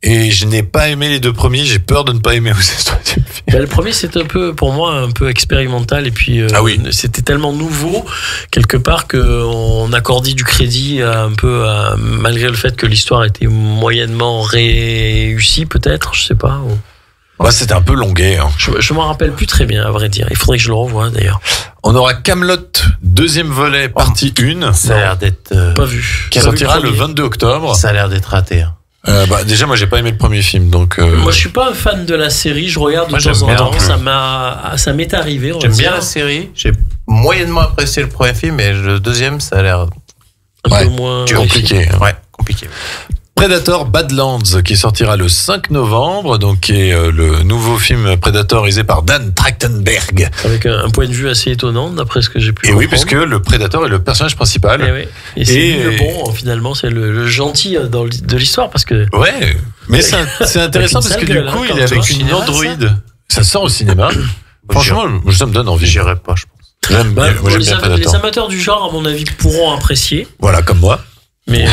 Et je n'ai pas aimé les deux premiers, j'ai peur de ne pas aimer aussi ce troisième film. Le premier, c'était un peu, pour moi, un peu expérimental. Et puis, c'était tellement nouveau, quelque part, qu'on accordait du crédit malgré le fait que l'histoire était moyennement réussie, peut-être, je sais pas. C'était un peu longuet. Hein. Je m'en rappelle plus très bien, à vrai dire. Il faudrait que je le revoie, d'ailleurs. On aura Kaamelott, deuxième volet, partie 1. Ça a l'air d'être... Pas vu. Qui sortira le 22 octobre. Ça a l'air d'être raté. Hein. Déjà, moi, j'ai pas aimé le premier film, donc. Moi, je suis pas un fan de la série. Je regarde de temps en temps. Ça m'est arrivé. J'aime bien la série. J'ai moyennement apprécié le premier film, mais le deuxième, ça a l'air un peu moins compliqué. Ouais, compliqué. Predator Badlands, qui sortira le 5 novembre, donc qui est le nouveau film Predator réalisé par Dan Trachtenberg. Avec un point de vue assez étonnant, d'après ce que j'ai pu comprendre. Oui, puisque le Predator est le personnage principal. Et c'est lui le bon, finalement, c'est le gentil de l'histoire, parce que... Ouais, mais c'est intéressant parce que du coup, il est avec une androïde. Ça sort au cinéma. Franchement, ça me donne envie. J'irai pas, je pense. J'aime bien Predator. Les amateurs du genre, à mon avis, pourront apprécier. Voilà, comme moi. Mais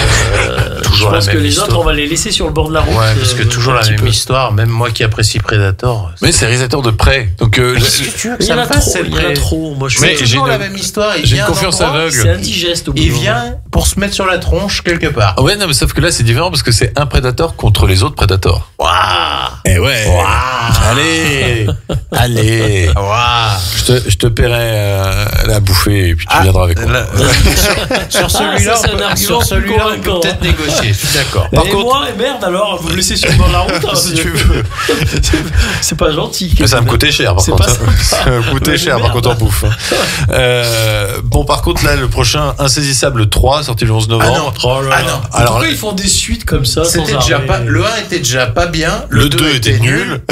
je pense que les autres, on va les laisser sur le bord de la route. Ouais, parce que toujours la même histoire, même moi qui apprécie Predator. Mais c'est réalisateur de près. Donc, qu'est-ce que tu veux que ça me fasse, il y en a trop. Moi, c'est toujours la même histoire. J'ai une confiance aveugle. C'est indigeste au bout. Il vient pour se mettre sur la tronche quelque part. Ouais, non, mais sauf que là, c'est différent parce que c'est un Predator contre les autres Predators. Waouh! Eh ouais! Allez! Waouh! Je te paierai la bouffer et puis tu viendras avec moi. Sur celui-là, on peut peut-être négocier. Je suis d'accord. Par contre, moi, merde, alors, vous me laissez sur le bord de la route. Si tu veux. C'est pas gentil. Mais ça va me coûter cher, par contre. Ça va me coûter cher, par contre, en bouffe. Bon, par contre, là, le prochain Insaisissable 3, sorti le 11 novembre. Ah non. Alors, pourquoi ils font des suites comme ça? C'était déjà pas, le 1 était déjà pas bien. Le 2 était nul.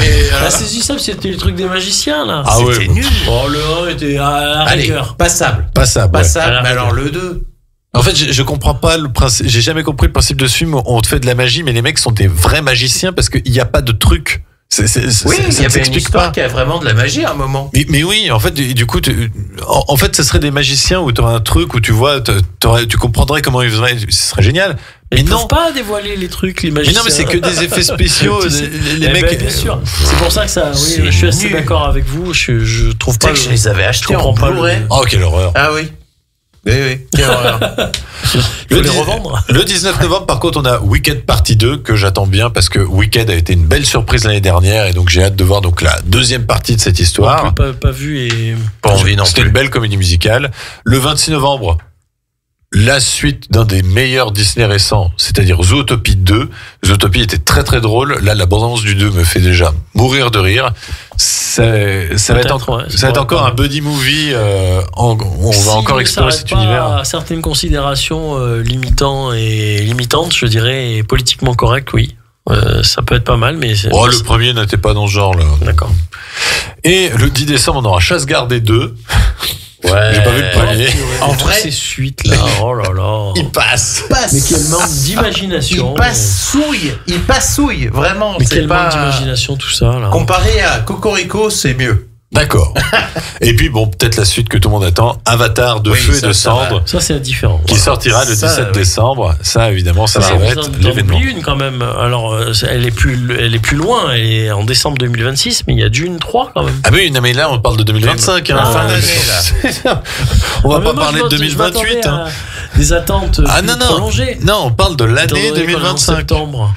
Insaisissable, c'était le truc des magiciens, là. Ah c'était nul. Oh, le 1 était à la rigueur. Passable. Mais alors, le 2. En fait, je comprends pas le principe. J'ai jamais compris le principe de ce film. On te fait de la magie, mais les mecs sont des vrais magiciens parce qu'il n'y a pas de truc. Oui, il y avait une histoire qui a vraiment de la magie à un moment. Mais oui, en fait, du coup, en fait, ce serait des magiciens où tu aurais un truc où tu vois, tu comprendrais comment ils feraient. Ce serait génial. Mais non, pas dévoiler les trucs, les magiciens. Mais non, mais c'est que des effets spéciaux. les mecs. Bien sûr. C'est pour ça que ça. Oui, je suis assez d'accord avec vous. Je trouve pas. Que je les avais achetés en Blu-ray. Oh, quelle horreur. Ah oui. Oui, quelle horreur. Il faut les revendre. Le 19 novembre, par contre, on a Wicked Partie 2 que j'attends bien parce que Wicked a été une belle surprise l'année dernière et donc j'ai hâte de voir donc la deuxième partie de cette histoire. Pas vu et pas envie non plus. C'était une belle comédie musicale. Le 26 novembre, la suite d'un des meilleurs Disney récents, c'est-à-dire Zootopie 2. Zootopie était très très drôle. Là, la bande-annonce du 2 me fait déjà mourir de rire. Ça va être encore un buddy movie. On va encore explorer cet univers. Certaines considérations limitantes, je dirais, et politiquement correctes, oui. Ça peut être pas mal, mais... le premier n'était pas dans ce genre-là. D'accord. Et le 10 décembre, on aura Chasse gardée 2. Ouais. J'ai pas vu le premier. En vrai, ces suites là, oh là là. Il passe. Mais quel manque d'imagination. Il passouille, vraiment. Mais c'est quel pas... manque d'imagination tout ça là. Comparé à Cocorico, c'est mieux. D'accord. Et puis bon, peut-être la suite que tout le monde attend, Avatar de feu et de cendre, Ça c'est différent. qui sortira le 17 décembre. Ça évidemment, ça va être l'événement. Il y en a une quand même. Alors elle est plus loin, elle est en décembre 2026, mais il y a Dune 3 quand même. Ah oui, non mais là on parle de 2025. Fin d'année là. On va pas parler de 2028. Hein. Des attentes prolongées. Non, on parle de l'année 2025. Septembre.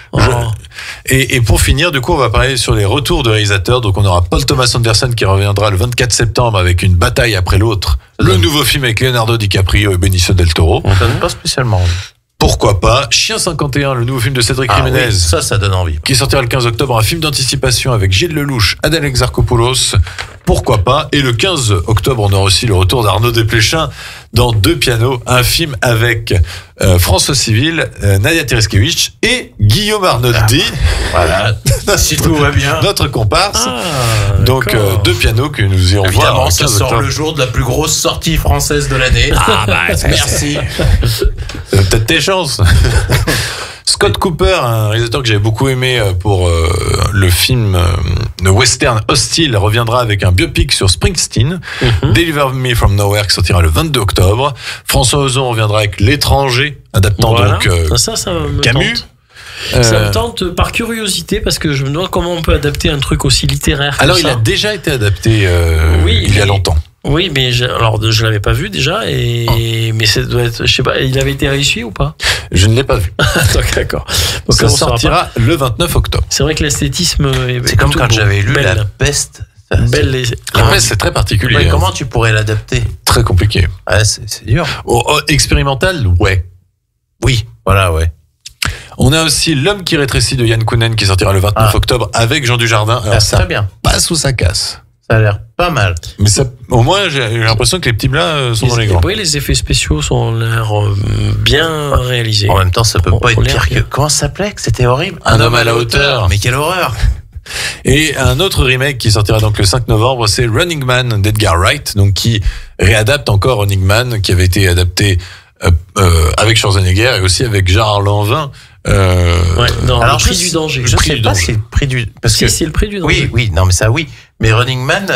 Et pour finir, du coup, on va parler sur les retours de réalisateurs. Donc, on aura Paul Thomas Anderson qui reviendra le 24 septembre avec Une bataille après l'autre. Le nouveau film avec Leonardo DiCaprio et Benicio del Toro. On donne pas spécialement envie. Pourquoi pas Chien 51, le nouveau film de Cédric Jiménez. Oui, ça donne envie. Qui sortira le 15 octobre, un film d'anticipation avec Gilles Lelouch, Adèle Exarchopoulos. Pourquoi pas? Et le 15 octobre, on aura aussi le retour d'Arnaud Desplechin dans Deux pianos, un film avec François Civil, Nadia Tereskevich et Guillaume Arnoldi. Voilà, si tout va bien. Notre comparse. Donc, Deux pianos que nous irons voir. Évidemment, ça sort le jour de la plus grosse sortie française de l'année. Merci. Peut-être tes chances. Scott Cooper, un réalisateur que j'avais beaucoup aimé pour le film de western Hostile, reviendra avec un biopic sur Springsteen. Deliver Me From Nowhere qui sortira le 22 octobre. François Ozon reviendra avec L'étranger, adaptant donc ça me Camus. Tente. Ça me tente par curiosité parce que je me demande comment on peut adapter un truc aussi littéraire. Alors il a déjà été adapté il y a longtemps. Oui, mais je l'avais pas vu déjà mais ça doit être, je sais pas, il avait été réussi ou pas? Je ne l'ai pas vu. D'accord. Donc ça sortira le 29 octobre. C'est vrai que l'esthétisme c'est comme quand j'avais lu La Peste. La Peste, c'est très particulier. Ouais, comment tu pourrais l'adapter? Très compliqué. Ouais, c'est dur. Expérimental, ouais. Oui, voilà, ouais. On a aussi L'homme qui rétrécit de Yann Kounen qui sortira le 29 octobre avec Jean Dujardin. Alors ça très bien. Passe ou ça casse. Ça a l'air pas mal. Mais ça, au moins, j'ai l'impression que les petits plats sont dans les grands. Oui, les effets spéciaux ont l'air bien réalisés. En même temps, ça peut pas être pire que... Comment ça s'appelait? C'était horrible. Un homme à la hauteur. Mais quelle horreur. Et un autre remake qui sortira donc le 5 novembre, c'est Running Man d'Edgar Wright, donc qui réadapte encore Running Man, qui avait été adapté avec Schwarzenegger et aussi avec Gérard Lanvin. Alors, le prix du danger. Je sais pas si c'est le prix du... Parce que c'est le prix du danger. Oui, non, mais ça, oui. Mais Running Man,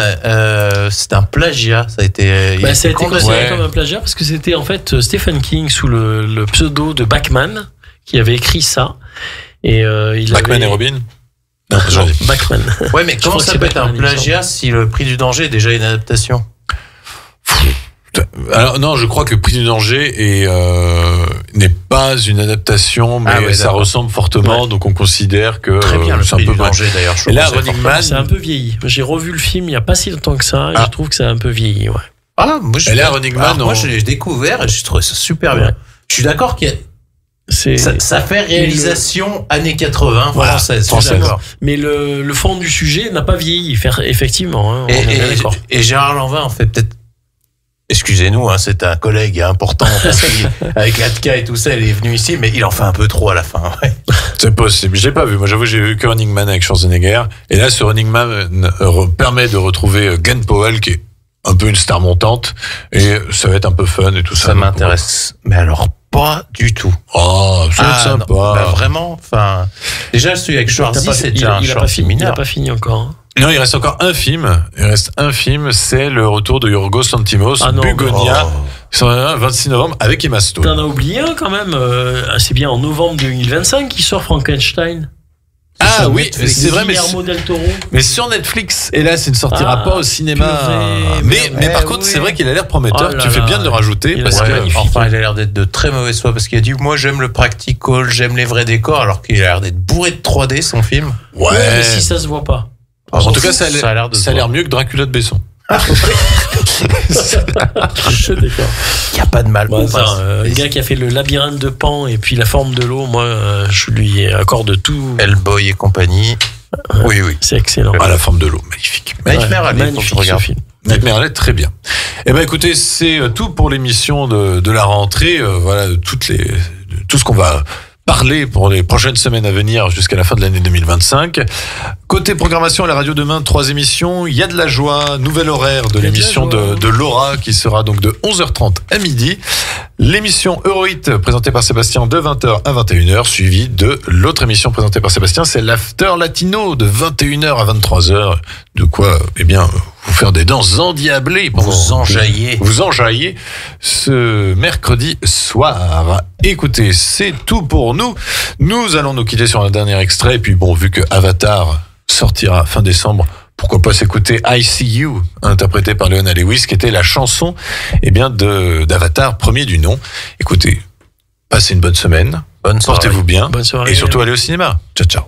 c'est un plagiat. Ça a été... ça a été considéré comme un plagiat parce que c'était en fait Stephen King sous le pseudo de Bachman qui avait écrit ça. Et Bachman et Robin. Non, Bachman. Ouais, mais comment ça peut être un plagiat si le prix du danger est déjà une adaptation? Alors non, je crois que le prix du danger n'est pas une adaptation, mais ça ressemble fortement, donc on considère que très bien le prix du danger d'ailleurs. Et là, Running Man, c'est un peu vieilli. J'ai revu le film il y a pas si longtemps que ça, et je trouve que c'est un peu vieilli. Ouais. Moi, Running Man, moi je l'ai découvert et je trouve ça super bien. Je suis d'accord qu'il y a ça fait réalisation années 80 française. Mais le fond du sujet n'a pas vieilli, effectivement. Hein, et Gérard Lanvin en fait peut-être. Excusez-nous, c'est un collègue important parce avec l'ATCA et tout ça, il est venu ici, mais il en fait un peu trop à la fin. Ouais. C'est possible. J'ai pas vu. Moi, j'avoue, j'ai vu que Running Man avec Schwarzenegger. Et là, ce Running Man permet de retrouver Glenn Powell, qui est un peu une star montante, et ça va être un peu fun et tout ça. Ça m'intéresse. Mais alors pas du tout. Oh, c'est sympa. Non, vraiment. Enfin, déjà celui avec Schwarzy, c'est déjà un short mineur. Il n'a pas fini encore. Non, il reste encore un film. C'est le retour de Yorgos Lanthimos, Bugonia, 26 novembre, avec Emma Stone. T'en as oublié un quand même. C'est bien en novembre 2025 qu'il sort Frankenstein. Ah oui, c'est vrai, Del Toro. Mais sur Netflix. Et là, ça ne sortira pas au cinéma. Mais par contre, c'est vrai qu'il a l'air prometteur. Tu fais bien de le rajouter parce que enfin, il a l'air d'être de très mauvaise foi parce qu'il a dit moi j'aime le practical, j'aime les vrais décors, alors qu'il a l'air d'être bourré de 3D son film. Ouais, mais si ça se voit pas. En tout cas, ça a l'air mieux que Dracula de Besson. Je suis d'accord. Il n'y a pas de mal. Le gars qui a fait le labyrinthe de Pan et puis la forme de l'eau, moi, je lui accorde tout. Hellboy et compagnie. Oui. C'est excellent. La forme de l'eau, magnifique. Nightmare Alley, magnifique ce film. Nightmare Alley, très bien. Eh ben, écoutez, c'est tout pour l'émission de la rentrée. Voilà, tout ce qu'on va parler pour les prochaines semaines à venir jusqu'à la fin de l'année 2025. Côté programmation à la radio demain, 3 émissions. Il y a de la joie, nouvel horaire de l'émission de Laura qui sera donc de 11h30 à midi. L'émission Eurohit présentée par Sébastien de 20h à 21h, suivie de l'autre émission présentée par Sébastien, c'est l'After Latino de 21h à 23h. De quoi, eh bien, vous faire des danses endiablées. Vous enjaillez ce mercredi soir. Écoutez, c'est tout pour nous. Nous allons nous quitter sur un dernier extrait. Et puis bon, vu que Avatar sortira fin décembre, pourquoi pas s'écouter I See You, interprété par Leona Lewis, qui était la chanson, eh bien, d'Avatar, premier du nom. Écoutez, passez une bonne semaine. Bonne soirée. Portez-vous bien. Bonne soirée. Et surtout allez au cinéma. Ciao, ciao.